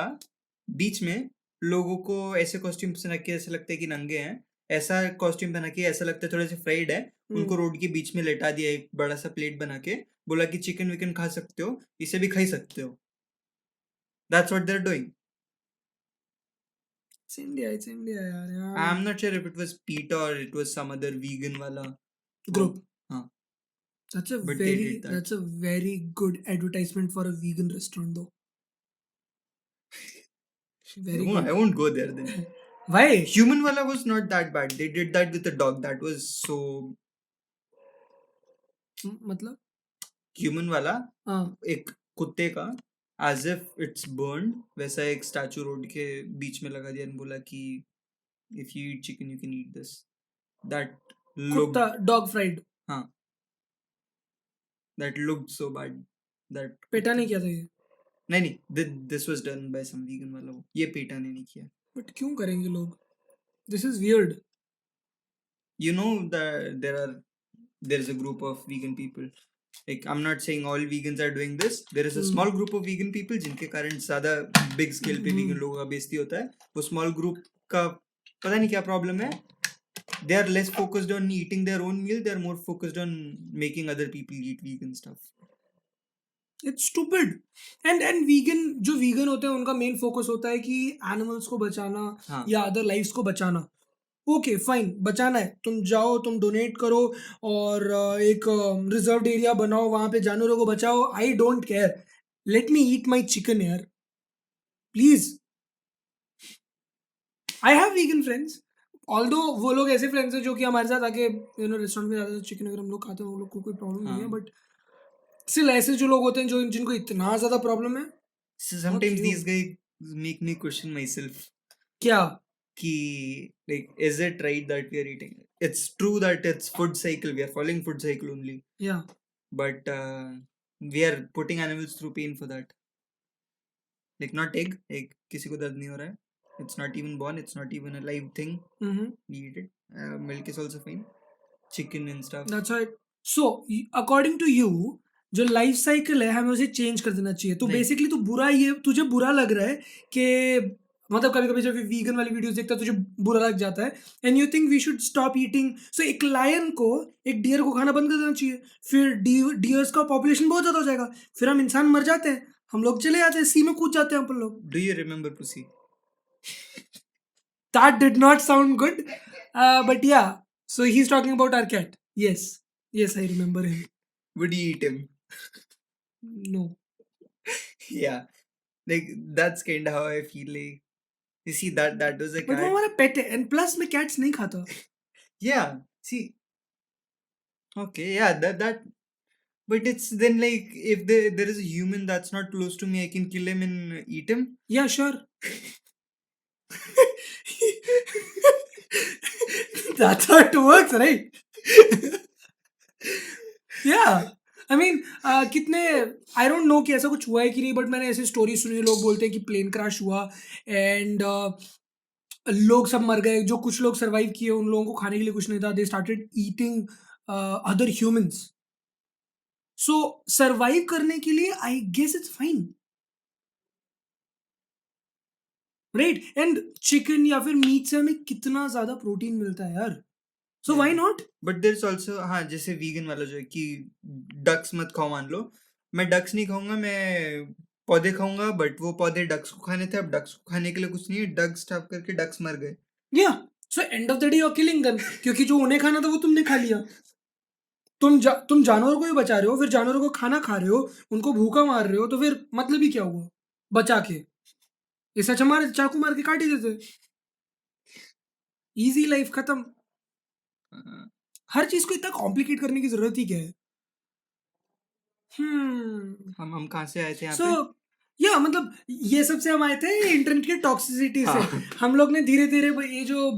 बीच में लोगों को ऐसे कॉस्ट्यूम पहना के ऐसा लगता है कि नंगे हैं, ऐसा कॉस्ट्यूम पहना के ऐसा लगता है थोड़े से फ्राइड है, उनको रोड के बीच में लेटा दिया एक बड़ा सा प्लेट बना के, बोला कि चिकन विकन खा सकते हो, इसे भी खा ही सकते हो। That's what they are doing. It's India यार I am not sure if it was PETA और it was some other vegan वाला ग्रुप। हाँ, That's a but they did that. that's a very good advertisement for a vegan restaurant though. Very I good. won't go there then. Why? Human wala was not that bad. They did that with a dog. That was so मतलब ह्यूमन वाला, हाँ, एक कुत्ते का एज इफ इट्स बर्न्ड, वैसा एक स्टैचू रोड के बीच में लगा दिया और बोला कि if you eat chicken you can eat this. That कुत्ता लुक्ड, डॉग फ्राइड। हाँ, that looked so bad. That PETA नहीं किया था ये, नहीं, this was done by some vegan वाला, ये पेटा ने नहीं किया। बट क्यों करेंगे लोग? This is weird. You know that there is a group of vegan people. Like I'm not saying all vegans are doing this. There is a small group of vegan people जिनके कारण ज़्यादा big scale पे vegan लोगों का बेइज्जती होता है। वो small group का पता नहीं क्या problem है, they are less focused on eating their own meal. They are more focused on making other people eat vegan stuff. It's stupid and vegan जो वीगन होते हैं उनका मेन फोकस होता है कि एनिमल्स को बचाना हाँ या अदर लाइफ्स को बचाना ओके फाइन बचाना है तुम जाओ तुम डोनेट करो और एक रिजर्व्ड एरिया बनाओ वहां पे जानवरों को बचाओ I don't care let me eat my chicken यार please I have vegan friends although वो लोग ऐसे फ्रेंड्स हैं जो कि हमारे साथ आके रेस्टोरेंट में जाते हैं चिकन अगर हम लोग खाते हैं वो लोग को कोई प्रॉब्लम नहीं है हाँ बट स्टिल ऐसे जो लोग होते हैं जो जिनको इतना ज्यादा प्रॉब्लम है so fuck sometimes you these guys make me question myself क्या ki like is it right that we are eating it's true that it's food cycle we are following food cycle only या but we are putting animals through pain for that like not egg किसी को दर्द नहीं हो रहा है it's not even born it's not even a live thing we eat it milk is also fine chicken and stuff that's right so according to you जो लाइफ साइकिल है हमें उसे चेंज कर देना चाहिए तो नहीं बेसिकली तो बुरा ये तुझे बुरा लग रहा है कि मतलब कभी कभी जब वीगन वाली वीडियोस देखता है तुझे बुरा लग जाता है and you think we should stop eating so एक लायन को एक डियर को खाना बंद कर देना चाहिए फिर डियर्स का पॉपुलेशन बहुत ज्यादा हो जाएगा फिर हम इंसान मर जाते हैं हम लोग चले जाते हैं सी में कूद जाते हैं अपन लोग do you remember pussy that did not sound good but yeah so he's talking about our cat yes I remember him would you eat him no yeah like that's kind of how I feel like you see that was a but वो cat हमारा पेट है एंड प्लस मैं कैट्स नहीं खाता yeah see okay yeah that but it's then like if there is a human that's not close to me I can kill him and eat him या sure that's how it works right yeah I mean कितने आई डोंट नो कि ऐसा कुछ हुआ है कि नहीं बट मैंने ऐसी स्टोरी सुनी लोग बोलते हैं कि प्लेन क्रैश हुआ एंड लोग सब मर गए जो कुछ लोग सरवाइव किए उन लोगों को खाने के लिए कुछ नहीं था they started eating other humans so survive करने के लिए I guess it's fine right and chicken या फिर मीट से हमें कितना ज्यादा प्रोटीन मिलता है यार so why yeah not but there's also हाँ जैसे vegan वाला जो है कि ducks मत खाओ मान लो मैं ducks नहीं खाऊंगा मैं पौधे खाऊंगा बट वो पौधे ducks को खाने थे अब ducks को खाने के लिए कुछ नहीं है ducks स्टाफ करके ducks मर गए yeah so end of the day you are killing them क्योंकि जो उन्हें खाना था वो तुमने खा लिया तुम जानवरों को भी बचा रहे हो फिर जानवरों को खाना खा रहे हो उनको भूखा मार रहे हो तो फिर मतलब ही क्या हुआ बचा के इस अच्छा मार चाकू मार के काट ही देते इजी लाइफ खत्म हर चीज को इतना कॉम्प्लिकेट करने की जरूरत ही क्या है हम कहाँ से आए थे यहाँ सो पे या मतलब ये सबसे हम आए थे इंटरनेट की टॉक्सिसिटी से हाँ हम लोग ने धीरे धीरे ये जो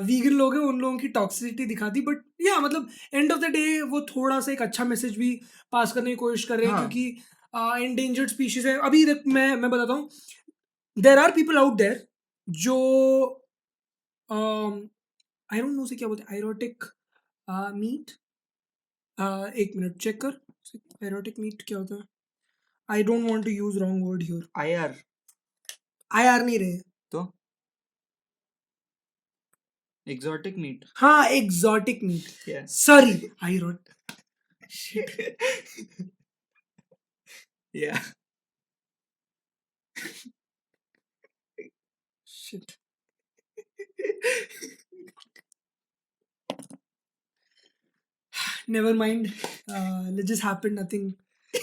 वीगन लोग हैं उन लोगों की टॉक्सिसिटी दिखा दी बट या मतलब एंड ऑफ द डे वो थोड़ा सा एक अच्छा मैसेज भी पास करने की कोशिश कर रहे हैं हाँ क्योंकि एंडेंजर्ड स्पीशीज है अभी मैं बताता हूँ there are people out there जो आई डोंट नो से क्या बोलते हैं आयरोटिक मीट एक मिनट चेक कर आयरोटिक मीट क्या होता है I don't want to use wrong word here IR IR नहीं रहे तो exotic meat हाँ exotic meat yeah sorry I wrote shit yeah shit never mind it just happened nothing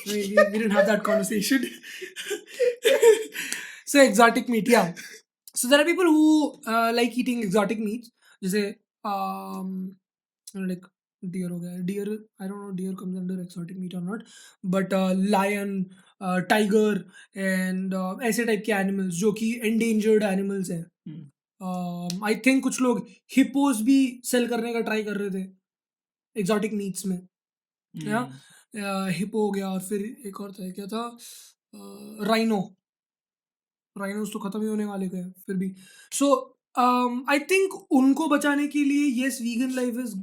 we didn't have that conversation so exotic meat yeah so there are people who like eating exotic meats जैसे like deer हो गया deer I don't know deer comes under exotic meat or not but lion tiger and ऐसे टाइप के animals जो कि endangered animals हैं हम्म आई थिंक कुछ लोग हिपोज भी सेल करने का ट्राई कर रहे थे एग्जॉटिक मीट्स में या हम्म हिपो हो गया और फिर एक और था क्या था राइनो राइनोस तो खत्म ही होने वाले थे फिर भी सो आई थिंक उनको बचाने के लिए यस वीगन लाइफ इज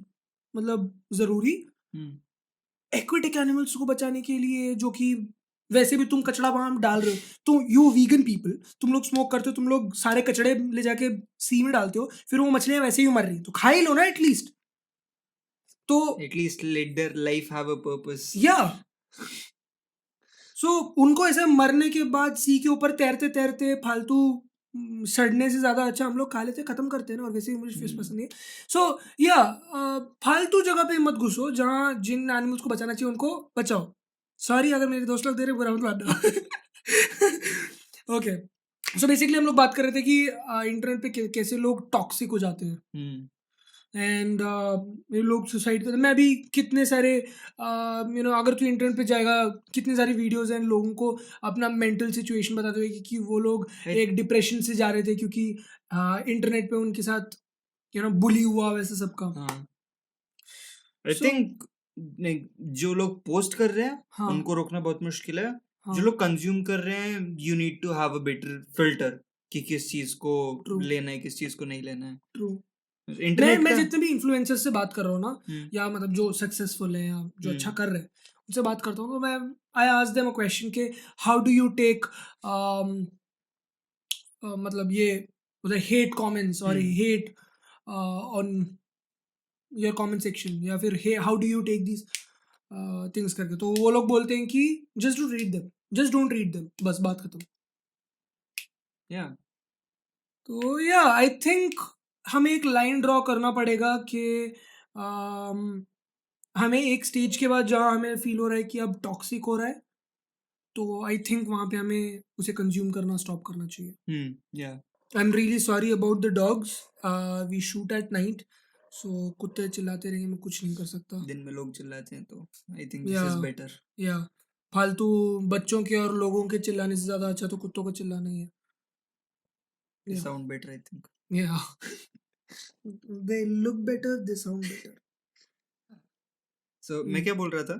मतलब ज़रूरी हम्म एक्वेटिक एनिमल्स को बचाने के लिए जो कि वैसे भी तुम कचड़ा वहाँ डाल रहे हो, तो यू वीगन पीपल, तुम लोग स्मोक करते हो, तुम लोग सारे कचड़े ले जाके सी में डालते हो, फिर वो मछलियाँ वैसे ही मर रही हैं, तो खा ही लो ना एटलीस्ट। तो at least let their life have a purpose. या सो उनको ऐसे मरने के बाद सी के ऊपर तैरते-तैरते फालतू सड़ने से ज़्यादा अच्छा हम लोग खा लेते, खत्म करते हैं ना, और वैसे भी मुझे फिश पसंद नहीं है। सो या फालतू जगह पे मत घुसो, जहाँ जिन एनिमल्स को बचाना चाहिए उनको बचाओ। सॉरी अगर मेरे दोस्त लोग दे रहे बुरा मत मानना। ओके, सो बेसिकली हम लोग बात कर रहे थे कि इंटरनेट पे कैसे लोग टॉक्सिक हो जाते हैं। हम्म। एंड ये लोग सुसाइड करते, मैं भी कितने सारे अगर तू इंटरनेट पे जाएगा, कितने सारे वीडियोस हैं लोगों को अपना मेंटल सिचुएशन बताते हुए कि वो लोग एक डिप्रेशन से जा रहे थे क्योंकि इंटरनेट पे उनके साथ बुली हुआ वैसे सबका। हाँ, आई सो थिंक जो लोग पोस्ट कर रहे हैं हाँ उनको रोकना बहुत मुश्किल है। हाँ जो लोग कंज्यूम कर रहे हैं, you need to have a better filter कि किस चीज को ट्रू लेना है, किस चीज को नहीं लेना है। ट्रू। मैं इंटरनेट मैं का। जितने भी इन्फ्लुएंसर्स से बात कर रहा हूँ ना, हम्म। या मतलब जो सक्सेसफुल है या जो अच्छा हम्म। कर रहे हैं, उनसे बात करता हूँ, तो मैं I ask them a question के हाउ डू यू टेक मतलब ये मतलब हेट कमेंट्स और hmm. Hate on your comment section, या फिर hey how do you take this things करके, तो वो लोग बोलते हैं कि just do read them, just don't read them, बस बात खत्म। या तो या आई थिंक हमें एक लाइन ड्रॉ करना पड़ेगा कि um, हमें एक स्टेज के बाद जहाँ हमें फील हो रहा है कि अब टॉक्सिक हो रहा है, तो आई थिंक वहाँ पे हमें उसे कंज्यूम करना स्टॉप करना चाहिए। या I am really sorry about the dogs, we shoot at night, so कुत्ते चिल्लाते रहेंगे, मैं कुछ नहीं कर सकता। दिन में लोग चिल्लाते हैं तो आई थिंक दिस या इज बेटर। या फालतू बच्चों के और लोगों के चिल्लाने से ज़्यादा अच्छा तो कुत्तों का चिल्लाना ही है। दे या साउंड बेटर आई थिंक। या they look better, they sound better. So मैं क्या बोल रहा था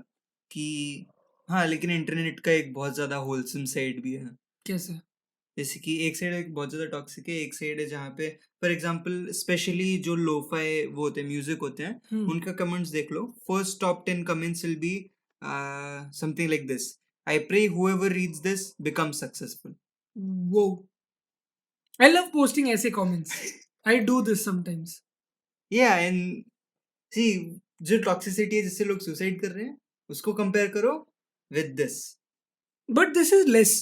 कि हाँ, लेकिन इंटरनेट का एक बहुत ज्यादा होलसम साइड भी है। कैसे? जैसे कि एक साइड एक बहुत ज्यादा टॉक्सिक है, एक साइड है जहाँ पे फॉर एग्जांपल स्पेशली जो लोफाई वो होते हैं, म्यूजिक होते हैं, हम्म। उनका कमेंट्स देख लो। First top 10 comments will be something like this: I pray whoever reads this becomes successful. वो आई लव पोस्टिंग ऐसे comments, I do this sometimes. Yeah, and see, जो टॉक्सिसिटी है जिससे लोग सुसाइड कर रहे हैं, उसको कंपेयर करो with this. But this is less.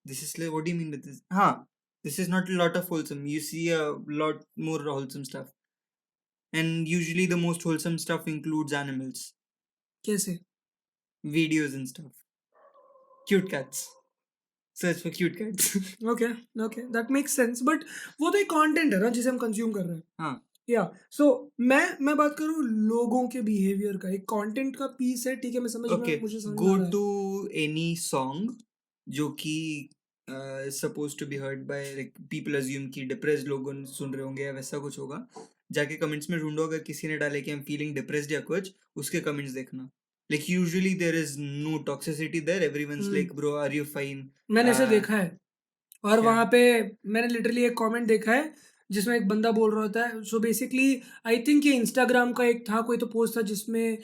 This is like, what do you mean with this? हाँ, this is not a lot of wholesome. You see a lot more wholesome stuff, and usually the most wholesome stuff includes animals, कैसे? videos and stuff. Cute cats. Search for cute cats. Okay okay, that makes sense, but वो तो एक कंटेंट है ना जिसे हम कंज्यूम कर रहे हैं। हाँ, या सो मैं बात करूँ लोगों के बिहेवियर का, एक कंटेंट का पीस है, ठीक है, मैं समझ में okay. मुझे समझ में आ Go रहा है। to any song जो कि supposed to be heard by like people assume कि depressed लोग सुन रहे होंगे या वैसा कुछ होगा। जाके कमेंट्स में ढूंढो, अगर किसी ने डाले कि I'm feeling depressed या कुछ, उसके कमेंट्स देखना। Like usually there is no toxicity there. Everyone's like, bro, are you fine? मैंने इसे देखा है, और क्या? वहाँ पे मैंने लिटरली एक कमेंट देखा है जिसमें एक बंदा बोल रहा होता है, सो बेसिकली आई थिंक ये इंस्टाग्राम का एक था, कोई तो पोस्ट था जिसमें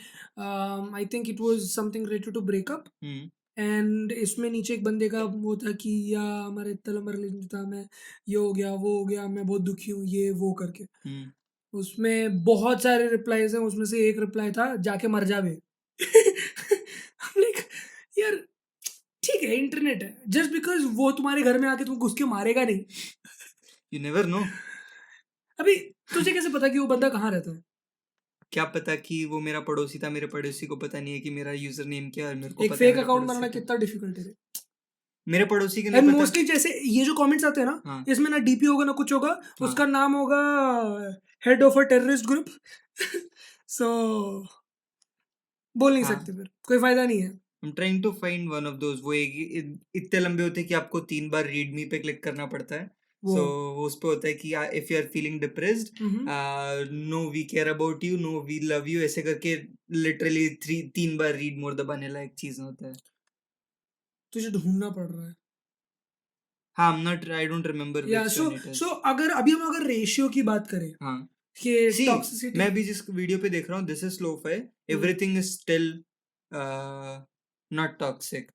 I think it was something related to breakup, hmm. And इसमें नीचे एक बंदे का वो था कि या हमारा इतना लंबा रिलेशन था, मैं ये हो गया वो हो गया, मैं बहुत दुखी हूँ, ये वो करके। हम्म। उसमें बहुत सारे रिप्लाईज हैं, उसमें से एक रिप्लाई था जाके मर जा बे। लाइक यार, ठीक है इंटरनेट है, जस्ट बिकॉज वो तुम्हारे घर में आके तुमको घुस के मारेगा नहीं। You never know. अभी तुझे कैसे पता कि वो बंदा कहाँ रहता है? क्या पता कि वो मेरा पड़ोसी था, मेरे पड़ोसी को पता नहीं है कि मेरा यूजर नेम क्या है, और मेरे को एक पता है फेक मेरे अकाउंट पड़ोसी बनाना का। कितना डिफिकल्ट है रे। मेरे पड़ोसी के एंड नहीं पता। मोस्टली जैसे ये जो कमेंट्स आते हैं ना, हाँ। इसमें ना डीपी होगा ना कुछ होगा, हाँ। उसका नाम होगा head of a terrorist group. So बोल नहीं हाँ, सकते, फिर कोई फायदा नहीं है। I'm trying to find one of those। वो एक इतने लंबे होते हैं कि आपको 3 बार रीड मी पे क्लिक करना पड़ता है। वो सो वो उस पे होता है कि if you are feeling depressed, hmm, no we care about you, no we love you, ऐसे करके लिटरली 3 बार रीड मोर दबाने लायक चीज होता है। तुझे ढूंढना पड़ रहा है। हाँ, आई डोंट रिमेम्बर या which so one it so is. अगर अभी हम अगर रेशियो की बात करें हाँ, कि सी, टॉक्सिसिटी। मैं भी जिस वीडियो पे देख रहा हूँ, this is slow fi, everything is still not toxic.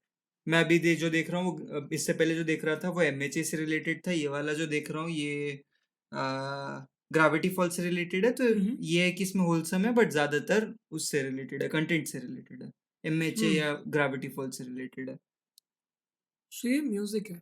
मैं अभी जो देख रहा हूँ वो इससे पहले जो देख रहा था वो एमएचए से रिलेटेड था। ये वाला जो देख रहा हूँ ये ग्रेविटी फॉल्स से रिलेटेड है। तो हम्म ये है कि इसमें होलसम है बट ज्यादातर उससे रिलेटेड है, कंटेंट से रिलेटेड है। एमएचए हम्म या ग्रेविटी फॉल्स से रिलेटेड है। सेम म्यूजिक है,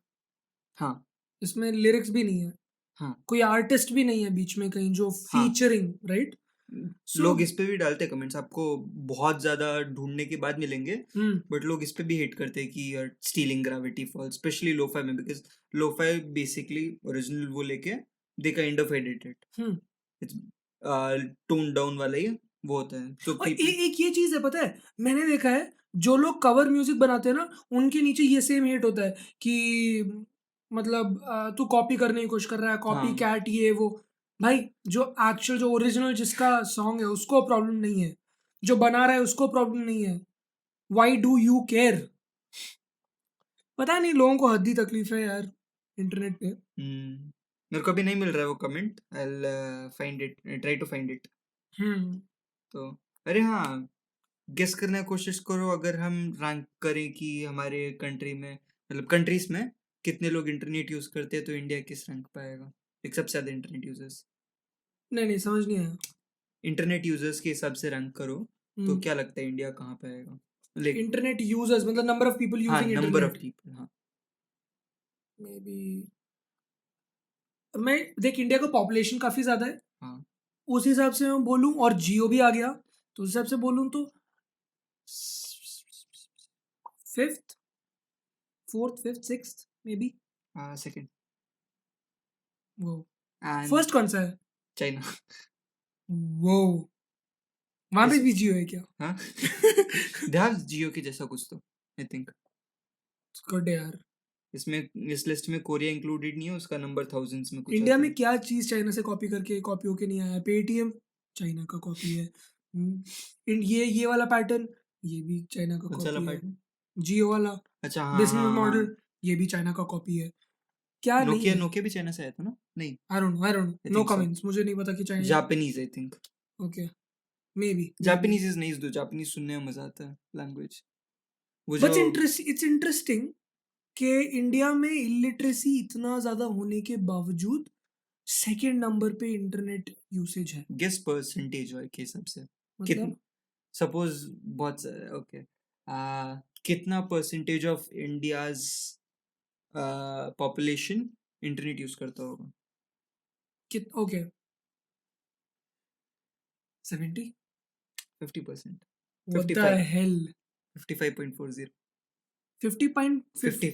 हाँ इसमें लिरिक्स भी नहीं है, हाँ कोई आर्टिस्ट भी नहीं है बीच में कहीं जो हाँ। Featuring, right? सो लोग इस पे भी डालते हैं कमेंट्स, आपको बहुत ज्यादा ढूंढने के बाद मिलेंगे। हम्म बट लोग इस पे भी हेट करते हैं कि यार stealing gravity falls, specially lofi में, बिकॉज लोफाई बेसिकली ओरिजिनल वो लेके they kind of edited, hmm it's tone down वाला ही वो होता है तो और पीपल। एक ये चीज है, पता है, मैंने देखा है जो लोग कवर म्यूजिक बनाते हैं ना, उनके नीचे ये सेम हेट होता है कि मतलब तू कॉपी करने की कोशिश कर रहा है, कॉपी हाँ कैट ये वो। भाई जो एक्चुअल जो ओरिजिनल जिसका सॉन्ग है उसको प्रॉब्लम नहीं है, जो बना रहा है उसको प्रॉब्लम नहीं है। Why do you care? पता नहीं लोगों को हद्दी तकलीफ है यार इंटरनेट पे। मेरे को अभी नहीं मिल रहा है वो comment, I will find it, try to find it. Hmm तो अरे हाँ, गेस करने की कोशिश करो, अगर हम रैंक करें कि हमारे कंट्री में, मतलब कंट्रीज में कितने लोग इंटरनेट यूज करते हैं, तो इंडिया किस रैंक पे आएगा? एक सबसे ज्यादा इंटरनेट यूजर्स, नहीं नहीं समझ नहीं आया। इंटरनेट यूजर्स के हिसाब से रैंक करो, तो हम्म क्या लगता है इंडिया कहाँ पे आएगा? लाइक इंटरनेट यूजर्स मतलब नंबर ऑफ पीपल हाँ, using number of internet. People, हाँ। मे बी, मैं देख इंडिया का पॉपुलेशन काफी ज्यादा है, हाँ उस हिसाब से मैं बोलूं, और जियो भी आ गया तो उस हिसाब से बोलूं तो fifth, fourth, fifth, sixth may be. हाँ, सेकंड। वो एंड फर्स्ट कौन सा है? चाइना। वो वहां पे इस भी जियो है क्या? हाँ, दे हैव जियो के जैसा कुछ तो, आई थिंक। गुड यार। इसमें इस लिस्ट में कोरिया इंक्लूडेड नहीं है, उसका नंबर थाउजेंड्स में कुछ इंडिया आता में है। क्या चीज चाइना से कॉपी करके कॉपी होके नहीं आया? पेटीएम चाइना का कॉपी है। ये वाला पैटर्न ये भी चाइना का कौन सा वाला कॉपी है। पैटर्न? जियो वाला अच्छा, हाँ बिजनेस हाँ मॉडल हाँ। ये भी चाइना का कॉपी है। क्या नहीं नोकिया, है? नोकिया भी चाइना से आया था ना? नहीं, I don't I know think so. Comments, मुझे नहीं पता कि China. Japanese, I think. Okay, may be Japanese is nice, दो जापानीज सुनने में मजा आता है, लैंग्वेज वो जो। बट इट्स इंटरेस्टिंग कि इंडिया में इलिटरेसी इतना ज्यादा होने के बावजूद सेकंड नंबर पे इंटरनेट यूसेज है। गेस परसेंटेज के हिसाब से कितना, मतलब सपोज बहुत, ओके, कितना percentage of India's population internet use करता होगा? कित okay 70। 50%। What the 55। Hell? 55.40। 50 point 50।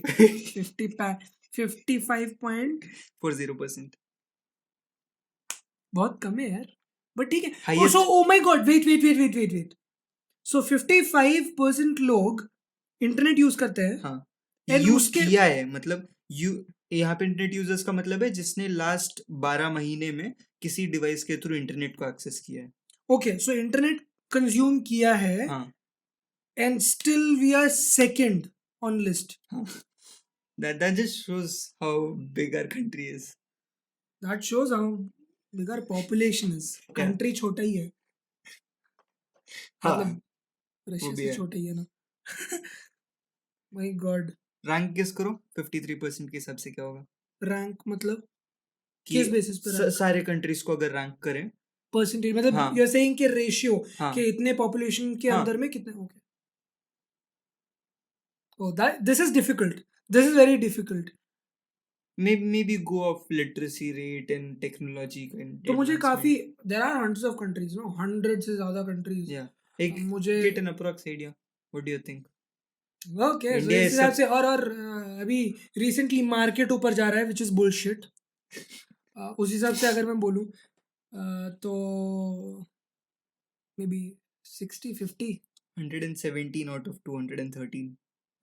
50 55 point 40%। बहुत कम है यार, बट ठीक है। Oh so highest. Oh my God, wait, so 55% लोग इंटरनेट यूज करते हैं हाँ, एंड यूज उसके किया है, मतलब यू, यहाँ पे इंटरनेट यूजर्स का मतलब है जिसने लास्ट 12 महीने में किसी डिवाइस के थ्रू इंटरनेट को एक्सेस किया है। ओके सो इंटरनेट कंज्यूम किया है हाँ and still we are second on list. हाँ, that just shows how big our country is. That shows how big our population is. Yeah, country छोटा ही है, हाँ, मतलब वो रशिया भी से है। छोटा ही है ना। My God. रैंक गेस करो, 53% के हिसाब से क्या होगा? रैंक मतलब कि किस बेसिस पे रैंक? सारे कंट्रीज को अगर रैंक करें। परसेंटेज मतलब हाँ यू आर सेइंग कि रेशियो हाँ कि इतने पॉपुलेशन के हाँ। अंदर में कितने। Okay, oh that this is difficult, this is very difficult. Maybe go of literacy rate and technology and तो मुझे काफी, advancement. There are hundreds of countries no, hundred से ज्यादा कंट्रीज। Yeah, एक मुझे get an approx idea. What do you think? Okay so India इस is हिसाब सब। से और अभी रिसेंटली मार्केट ऊपर जा रहा है विच इज बुलशिट। उस हिसाब से अगर मैं बोलूँ तो maybe 60-50। 117 out of 213.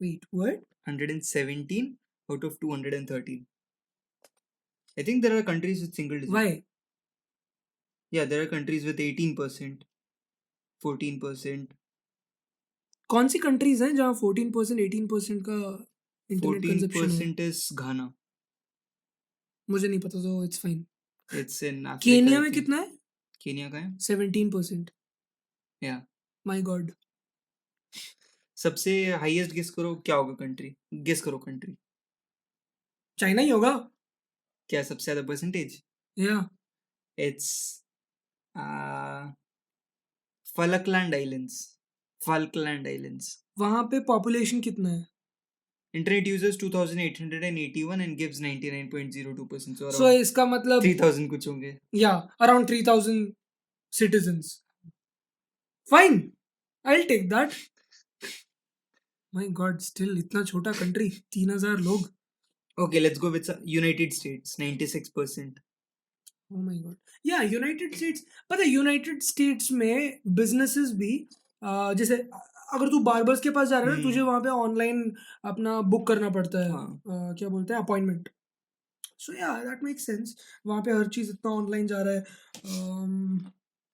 Wait what? 117 out of 213. I think there are countries with single digit. Why? Yeah, there are countries with 18%, 14%. कौन सी कंट्रीज हैं जहाँ 14% 18% का इंटरनेट कंजप्शन है? 14% is Ghana. मुझे नहीं पता, तो it's fine. It's in Africa, Kenya I में think. कितना है? Kenya का है? 17%। Yeah. My God. सबसे हाईएस्ट गेस करो क्या होगा कंट्री, गेस करो कंट्री, चाइना ही होगा। क्या सबसे ज्यादा परसेंटेज? या इट्स फलकलैंड आइलैंड्स, फलकलैंड आइलैंड्स. वहां पे पॉपुलेशन कितना है? Internet users 2881 and gives 99.02%, so so around इसका मतलब 3000 कुछ होंगे. या around 3000 citizens. Fine, I will take that. My god, still इतना छोटा कंट्री, 3000 लोग। Okay, let's go with United States, 96%. Oh my God. या यूनाइटेड स्टेट्स, पता है यूनाइटेड स्टेट्स में बिजनेसेस भी जैसे अगर तू बार्बर्स के पास जा रहा है ना, तुझे वहाँ पे ऑनलाइन अपना बुक करना पड़ता है, हाँ. क्या बोलते हैं, अपॉइंटमेंट। सो या दैट मेक्स सेंस, वहाँ पे हर चीज़ इतना ऑनलाइन जा रहा है।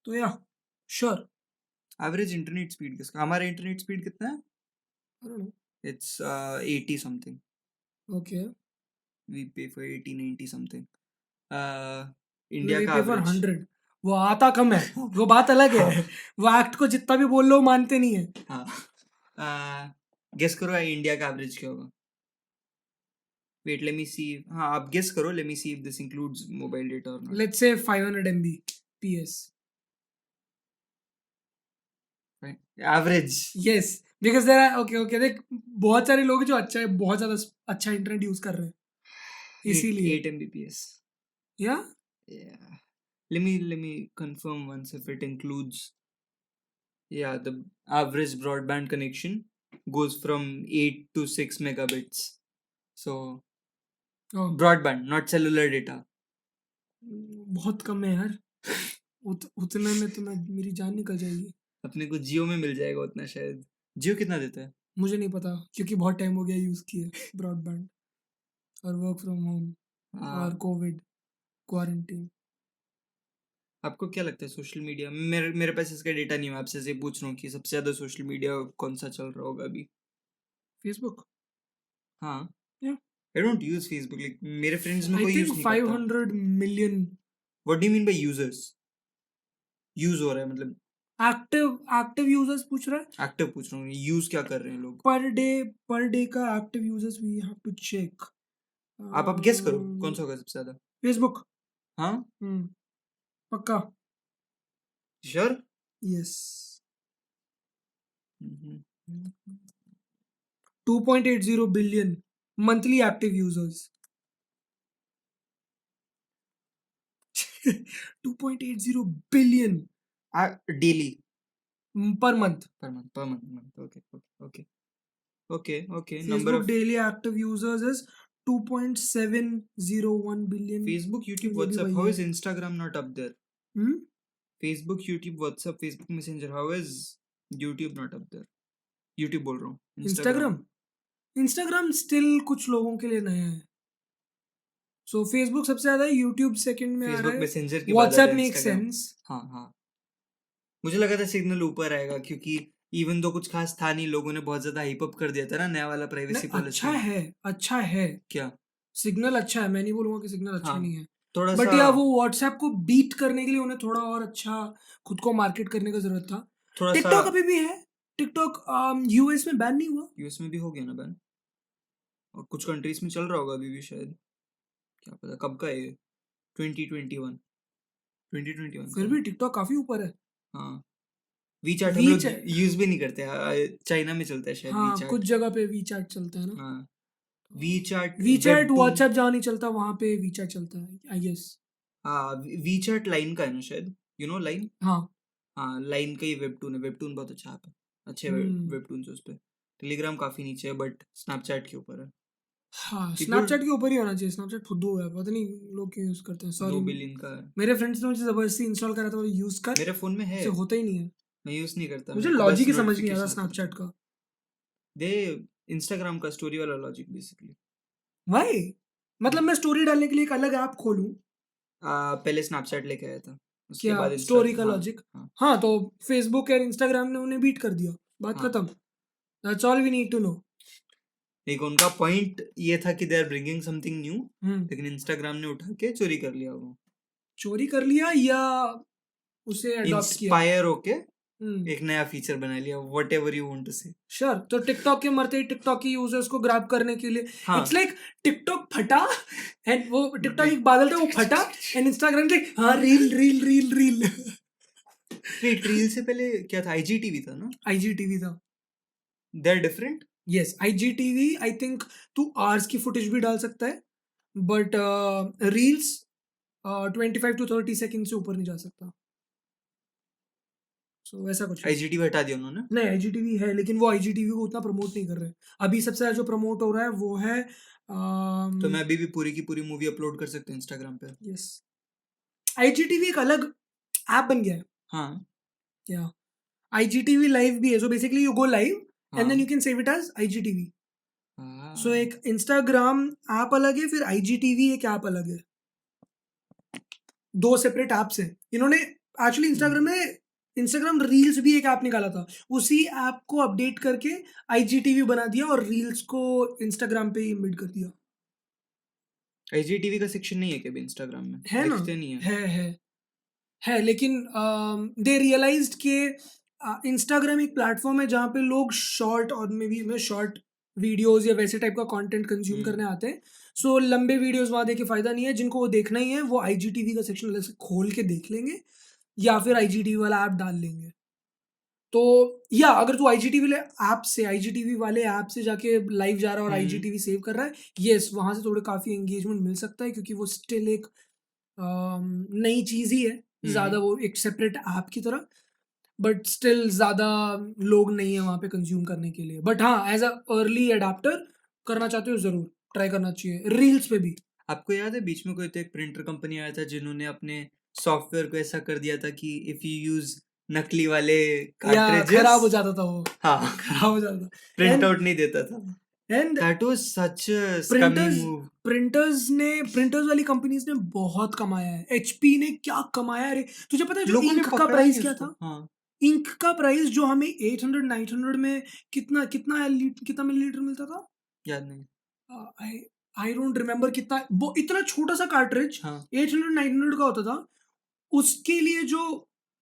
तो या श्योर। Average internet speed किसका, हमारा इंटरनेट स्पीड कितना है? I don't know. It's 80 something. Okay, We pay for 80, 90 something. We India का पे फॉर एवरेज. 100। वो आता कम है, वो बात अलग है। वो एक्ट को जितना भी बोल लो वो मानते नहीं है। हाँ. गेस करो इंडिया का एवरेज क्या होगा. Wait let me see. हाँ आप गेस करो, let me see if this includes mobile data और not. Let's say 500 Mbps। Average. Yes, because there are, okay okay, देख बहुत सारे लोग हैं जो अच्छा है, बहुत ज़्यादा अच्छा इंटरनेट यूज़ कर रहे हैं, इसीलिए। 8 Mbps. या Yeah. Let me confirm once if it includes. Yeah, the average broadband connection goes from 8 to 6 megabits. So broadband, not cellular data. बहुत कम है यार। उतने में तो मेरी जान निकल जाएगी। अपने को जियो में मिल जाएगा उतना शायद. जियो कितना देता है? मुझे नहीं पता, क्योंकि बहुत टाइम हो गया यूज़ किए ब्रॉडबैंड, और वर्क फ्रॉम होम, और कोविड क्वारंटीन। आपको क्या लगता है सोशल मीडिया, मेरे पास इसका डेटा नहीं है, आपसे से पूछ रहा हूँ कि सबसे ज़्यादा सोशल मीडिया कौन सा चल रहा होगा अभी? फेसबुक। हाँ. Yeah. I don't use Facebook. Like मेरे फ्रेंड्स में I कोई यूज think नहीं करता. 500 million What do you mean by users? Use हो रहा है मतलब एक्टिव यूजर्स पूछ रहा है। एक्टिव पूछ रहा हूँ, यूज क्या कर रहे हैं लोग? पर डे का active users we have to check. आप गेस करो कौन सा होगा सबसे ज्यादा. फेसबुक। हाँ पक्का। Sure. Yes. 2.80 billion monthly active users. 2.80 billion daily per month. Per month. Okay. Number Facebook of daily active users is 2.701 billion। Facebook, YouTube, ये भी WhatsApp. वही How है। is Instagram not up there? Facebook, YouTube, WhatsApp, Facebook Messenger. How is YouTube not up there? YouTube बोल रहा हूँ. इंस्टाग्राम स्टिल कुछ लोगों के लिए नया है। सो फेसबुक सबसे ज्यादा है, यूट्यूब सेकंड में आ रहा Facebook है, Messenger के बाद व्हाट्सएप आता है मेक Instagram. सेंस। हाँ. मुझे लगा था सिग्नल ऊपर आएगा क्योंकि इवन तो कुछ खास था नहीं, लोगों ने बहुत ज्यादा हाइप अप कर दिया था ना नया वाला प्राइवेसी पॉलिसी. अच्छा है क्या सिग्नल अच्छा है, मैं नहीं बोलूंगा कि सिग्नल अच्छा हाँ नहीं है, थोड़ा बट सा या वो व्हाट्सएप को बीट करने के लिए उन्हें थोड़ा और अच्छा खुद को मार्केट करने का जरूरत था। थोड़ा सा टिकटॉक अभी भी है। टिकटॉक यूएस में बैन नहीं हुआ। यूएस में भी हो गया ना बैन, और कुछ कंट्रीज में चल रहा होगा अभी भी शायद, क्या पता कब का है ये. 2021 फिर भी टिकटॉक काफी ऊपर है। हाँ. वीचैट हम लोग यूज भी नहीं करते, चाइना में चलता है शायद हाँ, वीचैट. कुछ जगह पे वीचैट चलता है ना। हाँ वीचैट व्हाट्सएप जहाँ नहीं चलता वहाँ पे वीचैट चलता है, आई गेस। हाँ वीचैट लाइन का है ना शायद, लाइन. हाँ लाइन का ही वेबटून है, वेबटून बहुत अच्छा ऐप है, अच्छे वेबटून उस पे. टेलीग्राम काफी नीचे है बट स्नैपचैट के ऊपर है. हाँ, स्नैपचैट के ऊपर ही होना चाहिए। स्नैपचैट फुद्दू है, पता नहीं लोग क्यों यूज करते हैं। 2 सॉरी, बिलियन का है. मेरे फ्रेंड्स ने मुझे जबरदस्ती इंस्टॉल करा था, यूज कर, मेरे फोन में है, से होता ही नहीं है। मैं यूज नहीं करता. मुझे मेरे को बस लॉजिक ही समझ नहीं आता notification स्नैपचैट का। दे इंस्टाग्राम का स्टोरी वाला लॉजिक बेसिकली. वाई, मतलब मैं स्टोरी डालने के लिए एक अलग ऐप खोलूं? पहले स्नैपचैट लेके आया था, उसके क्या बाद स्टोरी का लॉजिक? हाँ, तो फेसबुक और इंस्टाग्राम ने उन्हें बीट कर दिया, बात खत्म। That's all we need to know. एक उनका पॉइंट ये था कि they are bringing something new, लेकिन इंस्टाग्राम ने उठा के चोरी कर लिया. वो चोरी कर लिया या उसे अडॉप्ट किया? इंस्पायर होके एक नया फीचर बना लिया, whatever you want to say. Sure. तो टिकटॉक के मरते ही टिकटॉक के यूजर्स को ग्रैब करने के लिए हाँ। इट्स लाइक टिकटॉक फटा एंड वो टिकटॉक एक बादल था वो फटा एंड इंस्टाग्राम लाइक हाँ reel reel reel reel wait, reel से पहले क्या था? आईजीटीवी था ना? आईजीटीवी था। They are different. Yes IGTV I think two hours की फुटेज भी डाल सकता है बट रील्स 25 to 30 सेकंड से ऊपर नहीं जा सकता। सो ऐसा कुछ है। आईजीटीवी हटा दिया उन्होंने। नहीं आईजीटीवी है लेकिन वो आईजीटीवी को उतना प्रमोट नहीं कर रहे। अभी सबसे ज्यादा जो प्रमोट हो रहा है वो है तो मैं अभी भी पूरी की पूरी मूवी अपलोड कर सकता हूँ इंस्टाग्राम पे। यस आईजीटीवी एक अलग ऐप बन गया है। हाँ या आईजीटीवी लाइव भी है so basically you go live and then you can save it as IGTV. So हाँ। एक इंस्टाग्राम ऐप अलग है फिर आईजीटीवी एक ऐप अलग है। दो सेपरेट ऐप्स हैं। इन्होंने एक्चुअली इंस्टाग्राम रील्स भी एक ऐप निकाला था उसी ऐप को अपडेट करके आईजीटीवी बना दिया और रील्स को इंस्टाग्राम पे इम्बेड कर दिया। आईजीटीवी का सेक्शन नहीं है क्या इंस्टाग्राम में? है ना दिखते नहीं है। है लेकिन दे रियलाइज्ड के इंस्टाग्राम एक प्लेटफॉर्म है जहाँ पे लोग शॉर्ट और मे बी शॉर्ट वीडियोस या वैसे टाइप का कंटेंट कंज्यूम करने आते हैं। सो लंबे वीडियोस वहाँ देख के फायदा नहीं है। जिनको वो देखना ही है वो आईजीटीवी का सेक्शन अलग से खोल के देख लेंगे या फिर आईजीटीवी वाला ऐप डाल लेंगे। तो या अगर तू आईजीटीवी वाले ऐप से जाके लाइव जा रहा है और आईजीटीवी सेव कर रहा है यस वहाँ से थोड़े काफ़ी एंगेजमेंट मिल सकता है क्योंकि वो स्टिल एक नई चीज़ ही है। ज़्यादा वो एक सेपरेट ऐप की तरह बट स्टिल ज़्यादा लोग नहीं है वहाँ पे कंज्यूम करने के लिए। बट हाँ एज अ अर्ली अडाप्टर करना चाहते हो ज़रूर ट्राई करना चाहिए रील्स पे भी। आपको याद है बीच में कोई तो एक प्रिंटर कंपनी आया था जिन्होंने अपने सॉफ्टवेयर को ऐसा कर दिया था कि इफ यू यूज नकली वाले या कार्ट्रिजेस खराब हो जाता था वो हाँ खराब हो जाता था प्रिंट आउट नहीं देता था। And that was such a scammy move. Printers वाली कंपनीज ने बहुत कमाया है। एचपी ने क्या कमाया है रे। तुझे पता है जो लोगों ने इंक का पकड़ा प्राइस नहीं क्या उसको। था? हाँ इंक का प्राइस जो हमें 800 900 में कितना कितना मिलीलीटर मिलता था? याद नहीं। आई आई डोंट रिमेम्बर कितना वो इतना छोटा सा कार्ट्रिज हाँ 800 900 का होता था। उसके लिए जो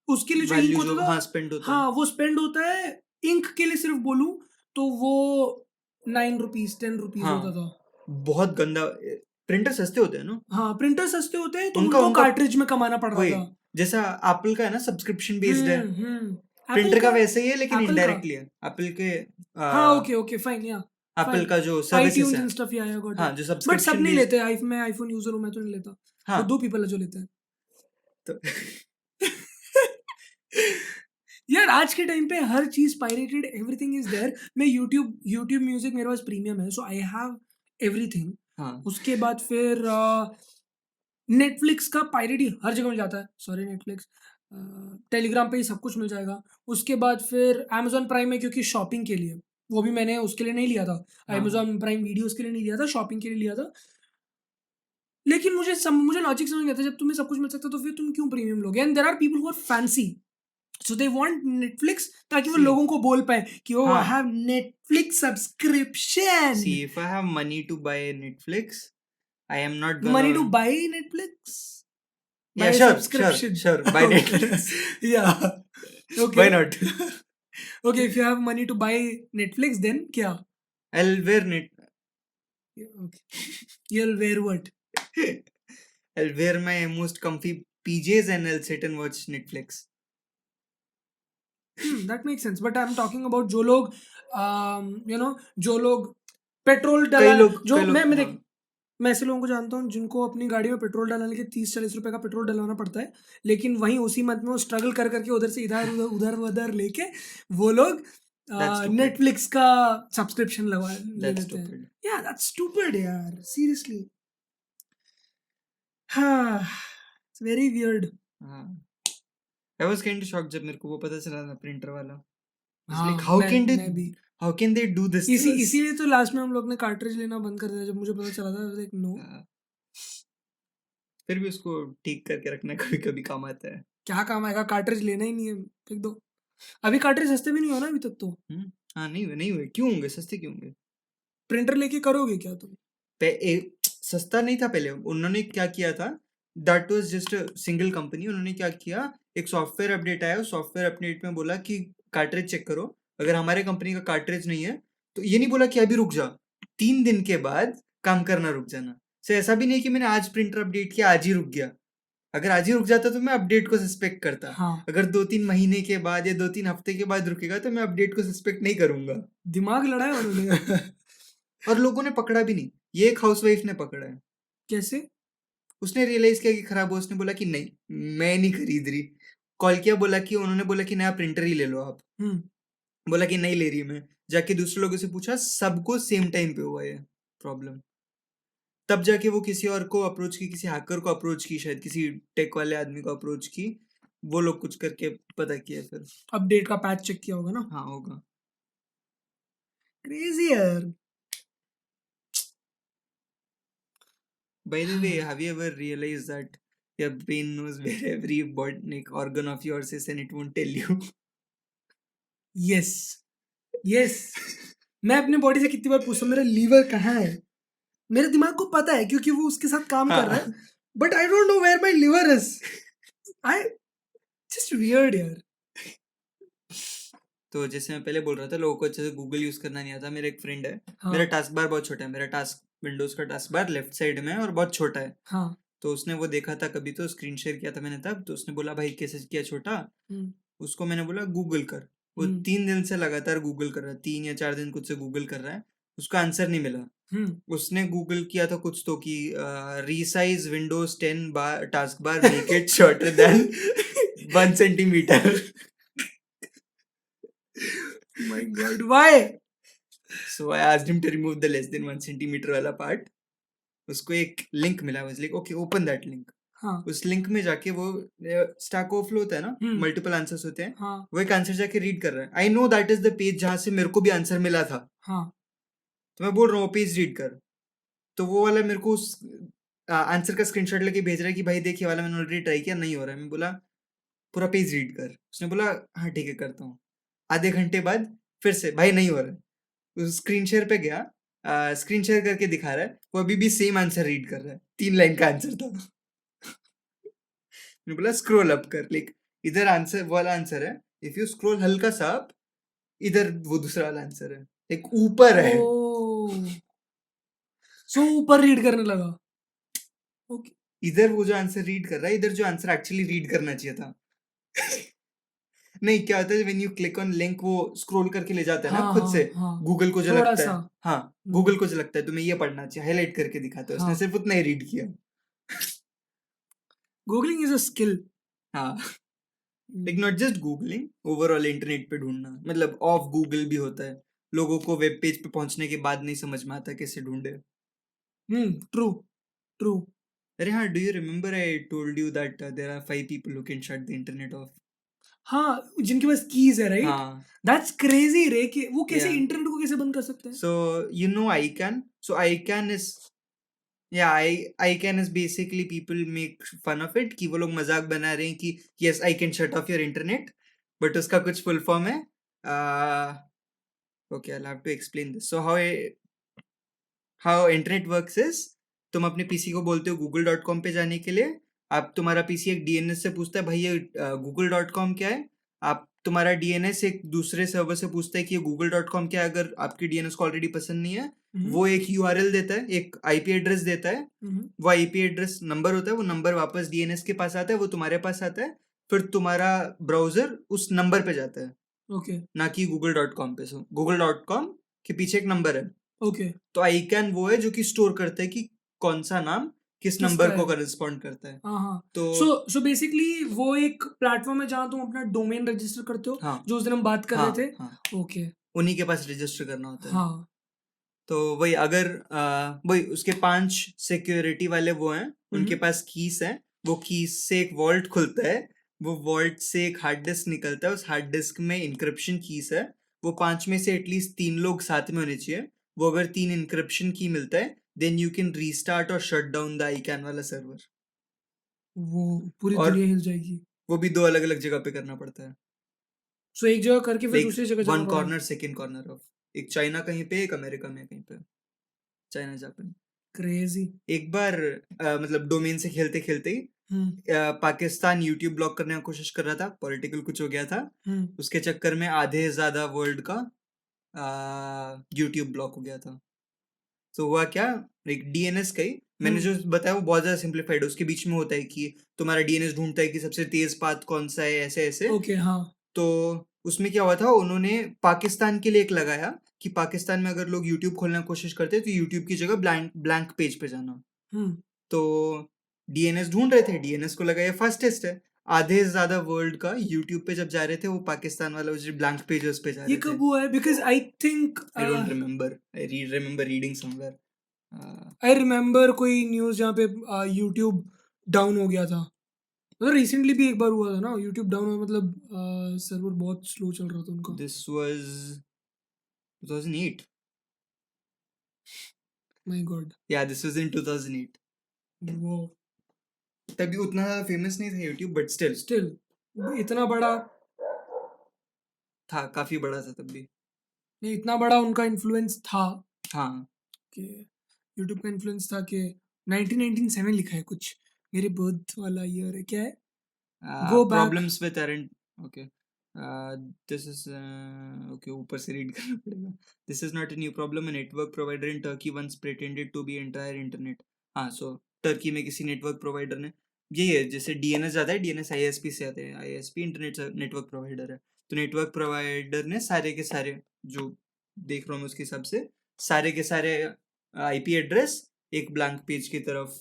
इंक वैल्यू होता जो था हाँ स्पेंड होता है। हाँ वो स्पेंड होता है। इंक के लिए सिर्फ बोलूं तो वो 9 रुपीज 10 रुपीज हाँ होता था। बहुत गंदा। प्रिंटर सस्ते होते हैं ना। हाँ प्रिंटर सस्ते होते हैं तो उनका उनको उनका कार्ट्रिज में कमाना पड़ रहा वही था। जैसा एप्पल का है ना सब्सक्रिप्शन बेस्ड है। एप्पल प्रिंटर का का वैसे ही है लेकिन एप्पल का इनडायरेक्टली है। एप्पल के हाँ ओके ओके फाइन या एप्पल फाइन का जो सर्विसेज आईट्यून्स है। एंड स्टफ या आई गॉट हाँ इट। जो बट सब सब्सक्रिप्शन नहीं बेस्ड। लेते। मैं आईफोन यूजर हूँ मैं तो नहीं लेता। हाँ वो 2 पीपल है जो लेते हैं। तो यार आज के टाइम पे हर चीज पायरेटेड एवरीथिंग इज देयर। मैं यूट्यूब म्यूजिक मेरे पास प्रीमियम है सो आई हैव एवरीथिंग। हाँ उसके बाद फिर नेटफ्लिक्स का पायरेट ही हर जगह मिल जाता है। सॉरी नेटफ्लिक्स टेलीग्राम पे ही सब कुछ मिल जाएगा। उसके बाद फिर अमेजोन प्राइम है क्योंकि शॉपिंग के लिए वो भी मैंने उसके लिए नहीं लिया था। हाँ अमेजोन प्राइम वीडियोस के लिए नहीं लिया था शॉपिंग के लिए लिया था। लेकिन मुझे लॉजिक समझ नहीं आता जब तुम्हें सब कुछ मिल सकता है तो फिर तुम क्यों प्रीमियम लोगे? And there are people who are fancy so they want Netflix ताकि वो सी लोगों को बोल पाए कि ओ आई हाँ have Netflix subscription. See if I have money to buy Netflix I am not money गonna to buy Netflix yeah buy sure subscription sure buy Netflix या why okay not okay if you have money to buy Netflix then क्या? I'll wear net You'll wear what? I'll wear my most comfy PJs and I'll sit and watch Netflix. That makes sense. But I'm talking about जो लोग जो लोग पेट्रोल कई डला लोग जो कई लोग मैं हाँ देख मैं ऐसे लोगों को जानता हूँ जिनको अपनी गाड़ी में पेट्रोल डलाने के 30-40 रुपए का पेट्रोल डलवाना पड़ता है। लेकिन वहीं उसी मंथ में वो स्ट्रगल कर करके उधर से इधर उधर लेके वो लोग that's stupid. नेटफ्लिक्स का सब्सक्रिप्शन ले That's लेते हैं। stupid. या दैट्स स्टूपिड यार सीरियसली। हाँ इट्स वेरी वियर्ड। हाँ I was kind of shocked जब मेरे को वो पता चला था प्रिंटर वाला. I was हाँ like मैं भी how can they do this to us? इसीलिए तो लास्ट में हम लोग ने कार्ट्रिज लेना बंद कर दिया जब मुझे पता चला था लाइक नो। फिर भी उसको ठीक करके रखना कभी कभी काम आता है। क्या काम आएगा? कार्ट्रिज लेना ही नहीं है फेंक दो। अभी कार्ट्रिज सस्ते भी नहीं हो ना अभी तक तो। हाँ नहीं हुए क्यों होंगे सस्ते क्यों होंगे? प्रिंटर लेके करोगे क्या तुम? सस्ता नहीं था पहले। उन्होंने क्या किया था that was just a single company. उन्होंने क्या किया, एक सॉफ्टवेयर अपडेट आया, उस सॉफ्टवेयर अपडेट में बोला कि कार्ट्रिज चेक करो, अगर हमारे कंपनी का कार्ट्रिज नहीं है तो ये नहीं बोला कि अभी रुक जा, 3 दिन के बाद काम करना रुक जाना। सो ऐसा भी नहीं कि मैंने आज प्रिंटर अपडेट किया आज ही रुक गया। अगर आज ही रुक जाता तो मैं अपडेट को सस्पेक्ट करता। हाँ, अगर 2-3 महीने के बाद या 2-3 हफ्ते के बाद रुकेगा तो मैं अपडेट को सस्पेक्ट नहीं करूंगा। दिमाग लड़ाया उन्होंने। और लोगों ने पकड़ा भी नहीं, ये एक हाउसवाइफ ने पकड़ा है। कैसे? उसने रियलाइज किया कि खराब हो, उसने बोला कि नहीं मैं नहीं खरीद रही। कॉल किया, बोला कि उन्होंने बोला कि नया प्रिंटर ही ले लो आप। हुँ, बोला कि नहीं ले रही मैं। जाके दूसरे लोगों से पूछा, सबको सेम टाइम पे हुआ ये प्रॉब्लम। तब जाके वो किसी और को अप्रोच की, किसी हैकर को अप्रोच की, शायद किसी टेक वाले आदमी को अप्रोच की। वो लोग कुछ करके पता किया फिर। अपडेट का पैच चेक किया होगा ना? हाँ होगा। क्रेज़ी यार। By the way, have you ever realized that your brain knows where every body organ of yours is and it won't tell you? Yes, yes. मैं अपनी बॉडी से कितनी बार पूछता हूँ मेरा लीवर कहाँ है? मेरे दिमाग को पता है क्योंकि वो उसके साथ काम कर रहा है, हाँ। But I don't know where my liver is. I just weird यार। तो जैसे मैं पहले बोल रहा था, लोगों को अच्छे से गूगल यूज करना नहीं आता। मेरा एक फ्रेंड है, हाँ, मेरा टास्क बार बहुत छोटा है, मेरा टास्क विंडोज का टास्क बार लेफ्ट साइड में है और बहुत छोटा है। हाँ, तो उसने वो देखा था कभी, तो स्क्रीन शेयर किया था मैंने तब, तो उसने बोला भाई कैसे किया छोटा। हुँ, उसको मैंने बोला गूगल कर। वो हुँ, 3 दिन से लगातार गूगल कर रहा है, 3 या 4 दिन कुछ से गूगल कर रहा है, उसका आंसर नहीं मिला। हुँ। उसने गूगल किया था कुछ तो कि resize windows 10 bar taskbar, make it shorter than 1 centimetre. My god why? So I asked him to remove the less than 1 centimetre वाला पार्ट। उसको एक लिंक मिला, was like okay open that link. हाँ, उस लिंक में जाके वो स्टैक ओवरफ्लो होता है ना, हुँ, मल्टीपल आंसर्स होते हैं, हाँ, वो एक आंसर जाके रीड कर रहा है। I know that is the page जहां से मेरे को भी आंसर मिला था, हाँ, तो मैं बोल रहा हूँ वो पेज रीड कर। तो वो वाला मेरे को उस आंसर का स्क्रीनशॉट लेके भेज रहा है कि भाई देखिए वाला मैंने ऑलरेडी ट्राई किया, नहीं हो रहा है। मैं बोला पूरा पेज रीड कर। उसने बोला हाँ ठीक है करता हूँ। आधे घंटे बाद फिर से भाई नहीं हो रहा है। उस स्क्रीन शेयर पे गया, स्क्रीन शेयर करके दिखा रहा है, वो अभी भी सेम आंसर रीड कर रहा है, 3 लाइन का आंसर था। मैंने बोला स्क्रॉल अप कर, लाइक इधर आंसर वाला आंसर है, इफ यू स्क्रॉल हल्का सा अप, इधर वो दूसरा वाला आंसर है, एक ऊपर है। ओह! सो ऊपर रीड करने लगा। ओके। इधर वो जो आंसर रीड कर रहा है, इधर जो आंसर एक्चुअली रीड करना चाहिए था। नहीं, क्या होता है when you click on link, वो स्क्रॉल करके ले जाता है ना हाँ, खुद से। हाँ, हाँ, गूगल को जो लगता है, थोड़ा-सा। हाँ हुँ, गूगल को जो लगता है तुम्हें ये पढ़ना चाहिए, हाईलाइट करके दिखाता है, उसने हाँ, सिर्फ उतना ही रीड किया। Googling is a skill. हाँ, लाइक हुँ, not just googling, overall internet पे ढूंढना, मतलब ऑफ गूगल भी होता है। लोगों को वेब पेज पे पहुंचने के बाद नहीं समझ में आता कैसे ढूंढे। हुँ, ट्रू, ट्रू। अरे हाँ, do you remember I told you that there are 5 people who can shut the internet off? हाँ, जिनके पास कीज़ है राइट? हाँ, दैट्स क्रेज़ी रे कि वो कैसे या इंटरनेट को कैसे बंद कर सकते हैं? So you know ICANN, so ICANN is, या ICANN is basically people make fun of it कि वो लोग मजाक बना रहे हैं कि yes I can shut off your internet, but उसका कुछ full form है, okay I'll have to explain this. So how internet works is, तुम अपने पीसी को बोलते हो google.com पे जाने के लिए। आप तुम्हारा पीसी एक DNS से पूछता है भाई ये google.com क्या है। आप तुम्हारा DNS एक दूसरे सर्वर से पूछता है कि ये google.com क्या है। अगर आपकी DNS को ऑलरेडी पसंद नहीं है, हुँ, वो एक URL देता है, एक IP एड्रेस देता है। हुँ, वो IP एड्रेस नंबर होता है, वो नंबर वापस DNS के पास आता है, वो तुम्हारे पास आता है, फिर तुम्हारा ब्राउजर उस नंबर पे जाता है, ओके, ना कि google.com पे। सो google.com के पीछे एक नंबर है, ओके। तो ICANN वो है जो कि स्टोर करता है कि कौन सा नाम किस किसका नंबर को है? करस्पॉन्ड करता है। हाँ, हाँ। तो सो बेसिकली वो एक प्लेटफ़ॉर्म है जहाँ तुम अपना डोमेन रजिस्टर करते हो, हाँ जो उस दिन हम बात कर रहे हाँ थे? हाँ, ओके, उन्हीं के पास रजिस्टर करना होता है। हाँ। तो वही अगर वही उसके 5 सिक्योरिटी वाले वो हैं, हुँ, उनके पास कीस है, वो कीस से एक वॉल्ट खुलता है, वो वॉल्ट से एक हार्ड डिस्क निकलता है, उस हार्ड डिस्क में इंक्रिप्शन कीस है। वो 5 में से एटलीस्ट 3 लोग साथ में होने चाहिए। वो अगर 3 इंक्रिप्शन की मिलता है, देन यू कैन रीस्टार्ट और शट डाउन द ICANN वाला सर्वर। वो पूरी और दुनिया हिल जाएगी। वो भी 2 अलग-अलग जगह पे करना पड़ता है, सो एक जगह करके फिर लाइक दूसरी जगह जाना वन पड़ा। कॉर्नर सेकंड कॉर्नर ऑफ, एक चाइना कहीं पे, एक अमेरिका में कहीं पे, चाइना जापान। क्रेजी। एक बार मतलब डोमेन से खेलते खेलते ही पाकिस्तान यूट्यूब ब्लॉक करने की कोशिश कर रहा था, पॉलिटिकल कुछ हो गया था, उसके चक्कर में आधे से ज्यादा वर्ल्ड का यूट्यूब ब्लॉक हो गया था। तो हुआ क्या, एक डीएनएस का ही मैंने जो बताया वो बहुत ज्यादा सिंप्लीफाइड है। उसके बीच में होता है कि तुम्हारा डीएनएस ढूंढता है कि सबसे तेज पाथ कौन सा है, ऐसे ऐसे। ओके हाँ। तो उसमें क्या हुआ था, उन्होंने पाकिस्तान के लिए एक लगाया कि पाकिस्तान में अगर लोग यूट्यूब खोलने की कोशिश करते हैं तो यूट्यूब की जगह ब्लैंक ब्लैंक पेज पे जाना। तो डीएनएस ढूंढ रहे थे, डीएनएस को लगा ये फास्टेस्ट है। आधे से ज्यादा वर्ल्ड का यूट्यूब पे जब जा रहे थे वो पाकिस्तान वाला जो ब्लैंक पेजेस पे जा ये रहे थे। कब हुआ है? Because I think I don't remember, I remember reading somewhere. I remember कोई न्यूज़ जहाँ पे यूट्यूब डाउन हो गया था। मतलब रिसेंटली भी एक बार हुआ था ना यूट्यूब डाउन हुआ, मतलब सर्वर बहुत स्लो चल रहा था उनका। This was 2008। My God. या दिस वाज इन 2008। वो तभी उतना फेमस नहीं था यूट्यूब, बट स्टिल स्टिल इतना बड़ा था, काफी बड़ा था तब भी। नहीं, इतना बड़ा उनका इन्फ्लुएंस था हाँ, कि यूट्यूब का इन्फ्लुएंस था कि 1997 लिखा है कुछ, मेरे बर्थ वाला ईयर है क्या है? Go back. Problems with errant. Okay, this is okay, ऊपर से रीड करना पड़ेगा। This is not a new problem, a network provider in Turkey once pretended to be entire internet. हाँ, सो टर्की में किसी नेटवर्क प्रोवाइडर ने, यही है जैसे डीएनएस आता है, डीएनएस आईएसपी से आते हैं, आईएसपी इंटरनेट नेटवर्क प्रोवाइडर है। तो नेटवर्क प्रोवाइडर ने सारे के सारे, जो देख रहा हूँ उसके हिसाब से, सारे के सारे आईपी एड्रेस एक ब्लैंक पेज की तरफ।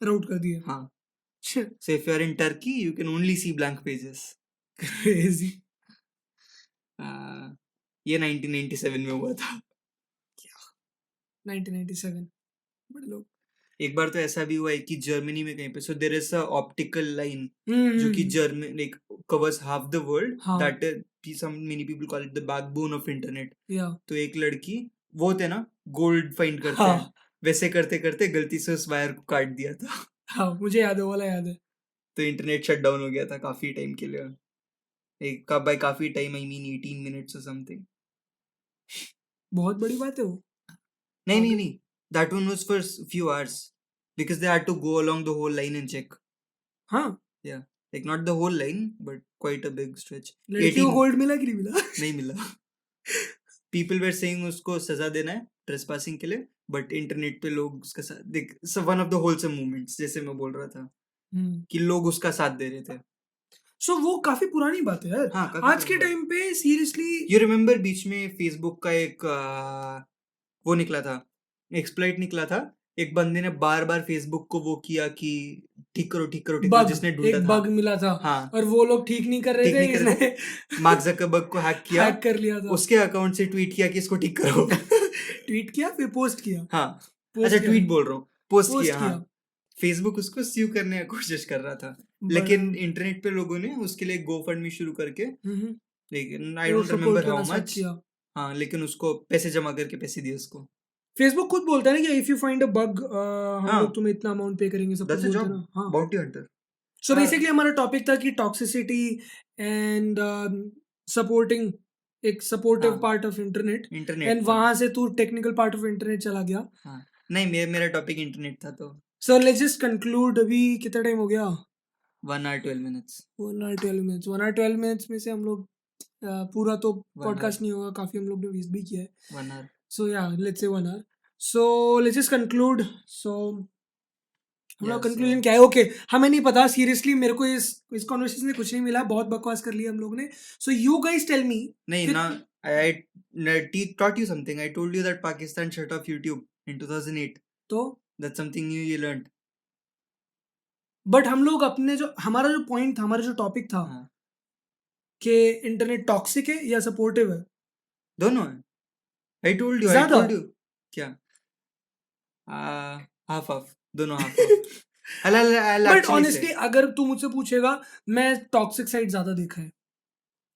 राउट कर दिया। हाँ, so if you are in Turkey you can only see blank pages. Crazy. ये 1997 में हुआ था। 1997 बड़े लोग। एक बार तो ऐसा भी हुआ है कि जर्मनी में कहीं पे, so there is a optical line जो कि German like covers half the world, हाँ। that some many people call it the backbone of internet. या तो एक लड़की, वो होते ना गोल्ड फाइंड करते हाँ हैं, वैसे करते करते गलती से उस वायर को काट दिया था। हाँ, मुझे याद है, वो वाला याद है। तो इंटरनेट शट डाउन हो गया था काफी टाइम के लिए। एक का बाय काफी टाइम आई मीन 18 मिनट्स और समथिंग। बहुत बड़ी बात है वो। नहीं हाँ, नहीं नहीं, that one was for few hours because they had to go along the whole line and check. हाँ। Yeah, like not the whole line but quite a big stretch. लड़की को 18 गोल्ड मिला कि नहीं मिला? नहीं मिला। People were saying उसको सजा देना है trespassing के लिए, but इंटरनेट पे लोग उसका साथ देख, one of the wholesome movements जैसे मैं बोल रहा था कि लोग उसका साथ दे रहे थे। सो वो काफी पुरानी बात है यार। हाँ, काफी आज के पुरानी टाइम पे सीरियसली यू रिमेम्बर बीच में फेसबुक का एक वो निकला था, एक्सप्लॉइट निकला था। एक बंदे ने बार बार फेसबुक को वो किया कि ठीक करो ठीक करो ठीक करो, बग, जिसने ढूंढा एक था। बग मिला था। हाँ, और वो लोग ठीक नहीं कर रहे ठीक थे, नहीं कर रहे इसने मार्क जकरबर्ग को हैक किया, हैक कर लिया था। उसके अकाउंट से ट्वीट किया कि इसको ठीक करो। ट्वीट किया फिर पोस्ट किया। हाँ, पोस्ट अच्छा किया, ट्वीट बोल रहा हूँ, पोस्ट पोस्ट किया। हाँ, किया। फेसबुक उसको स्यू करने की कोशिश कर रहा था, बड़ा लेकिन इंटरनेट पे लोगों ने उसके लिए गोफंडमी शुरू करके, लेकिन आई डोंट सपोर्ट रिमेम्बर करना हाउ स्टार्ट मच। किया। हाँ, लेकिन उसको पैसे जमा करके पैसे दिए उसको। फेसबुक खुद बोलता है ना कि if you find a bug हम हाँ, लोग तुम्हें इतना अमाउंट पे करेंगे, सब कुछ दैट्स अ बोलते हैं जॉब, ना। हाँ, बाउंटी हंटर। सो बेसिकली हमारा टॉपिक था कि टॉक्सिसिटी एंड सपोर्टिंग, एक सपोर्टिव हाँ, part of internet. Internet and था। वहां से तू टेक्निकल पार्ट ऑफ इंटरनेट चला गया। हाँ, नहीं मेरा टॉपिक इंटरनेट था। तो सो लेट्स जस्ट कंक्लूड। अभी कितना टाइम हो गया? 1 hour 12 minutes। 1 hour 12 minutes। 1 hour 12 minutes में से हम लोग पूरा तो 1 hour, पॉडकास्ट नहीं होगा, काफी हम लोग ने वेस्ट भी किया है। 1 hour। सो या let's say 1 hour। So let's just conclude. So हम या लोग सो कंक्लूजन क्या है? ओके, हमें नहीं पता सीरियसली, मेरे को इस कॉन्वर्सेशन में कुछ नहीं मिला, बहुत बकवास कर लिया हम लोग ने। So you guys tell me. नहीं ना, I taught you something. I told you that Pakistan shut off YouTube in 2008. तो That's something new you learned. But हम लोग अपने जो हमारा जो पॉइंट था, हमारा जो टॉपिक था हाँ, कि इंटरनेट टॉक्सिक है या सपोर्टिव है, दोनों है। I told you ज्यादा क्या हाफ हाफ, दोनों half half. I'll but actually honestly say अगर तू मुझसे पूछेगा, मैं टॉक्सिक साइड ज्यादा देखा है।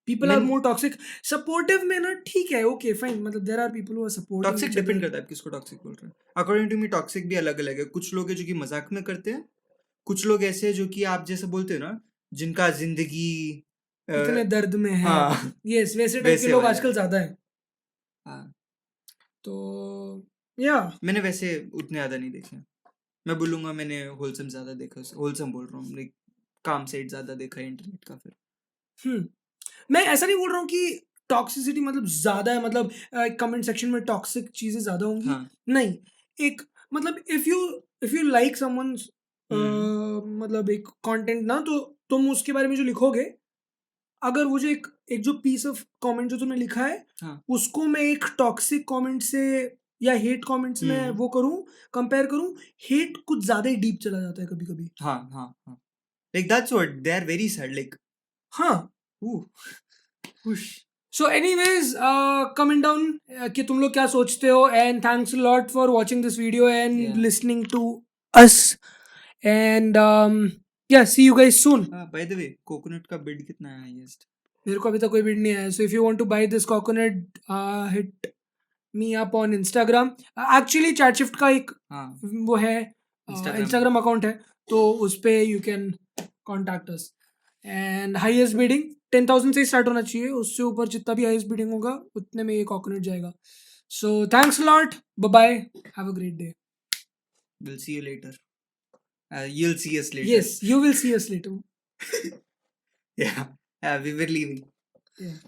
पीपल आर मैं मोर टॉक्सिक। सपोर्टिव में ना ठीक है, ओके फाइन, मतलब there are people who are supporting toxic each depend other. करता है आप किसको टॉक्सिक बोल रहे हैं। अकॉर्डिंग टू मी टॉक्सिक भी अलग अलग है। कुछ लोग हैं जो कि मजाक में करते हैं, कुछ लोग ऐसे हैं जो कि आप जैसे बोलते हो ना, जिनका जिंदगी इतने दर्द में है। हाँ, यस, वैसे टाइप के वैसे लोग वाले आजकल हैं। ज्यादा है। हाँ, तो या मैंने वैसे उतने ज़्यादा नहीं देखे। मैं बोलूँगा मैंने होलसम ज़्यादा देखा है, होलसम बोल रहा हूँ, लाइक काम साइट ज़्यादा देखा है इंटरनेट का फिर। मैं ऐसा नहीं बोल रहा हूँ कि टॉक्सिसिटी मतलब ज़्यादा है, मतलब कमेंट सेक्शन में टॉक्सिक चीज़ें ज़्यादा होंगी। हाँ। नहीं, एक मतलब इफ़ यू लाइक समवन्स हुँ। मतलब एक कंटेंट ना, तो तुम उसके बारे में जो लिखोगे, अगर वो जो एक एक जो पीस ऑफ कमेंट जो तुमने लिखा है, हाँ। उसको मैं एक टॉक्सिक कमेंट से या हेट कमेंट से मैं हुँ। वो करूँ, कंपेयर करूँ, हेट कुछ ज़्यादा ही डीप चला जाता है कभी-कभी। हाँ, हाँ, हाँ। Like that's what they are very sad like हाँ। ओह! हुश। सो एनीवेज, कमेंट डाउन कि तुम लोग क्या सोचते हो, and thanks a lot for watching this video and या लिसनिंग टू अस, एंड या see you guys soon. By the way coconut का बिड कितना है हाईएस्ट? मेरे को अभी तक कोई बिड नहीं आया, so if you want to buy this coconut, hit me up on Instagram. Actually चैटशिफ्ट का एक हाँ, वो है, इंस्टाग्राम है। इंस्टाग्राम अकाउंट है, तो उस पे you can contact us. And highest bidding 10,000 से ही स्टार्ट होना चाहिए, उससे ऊपर जितना भी हाईएस्ट बिडिंग होगा उतने में ये कोकोनट जाएगा। So thanks lot, bye bye, have a great day. Will see you later. You'll see us later. Yes, you will see us later. Yeah, we were leaving. Yeah.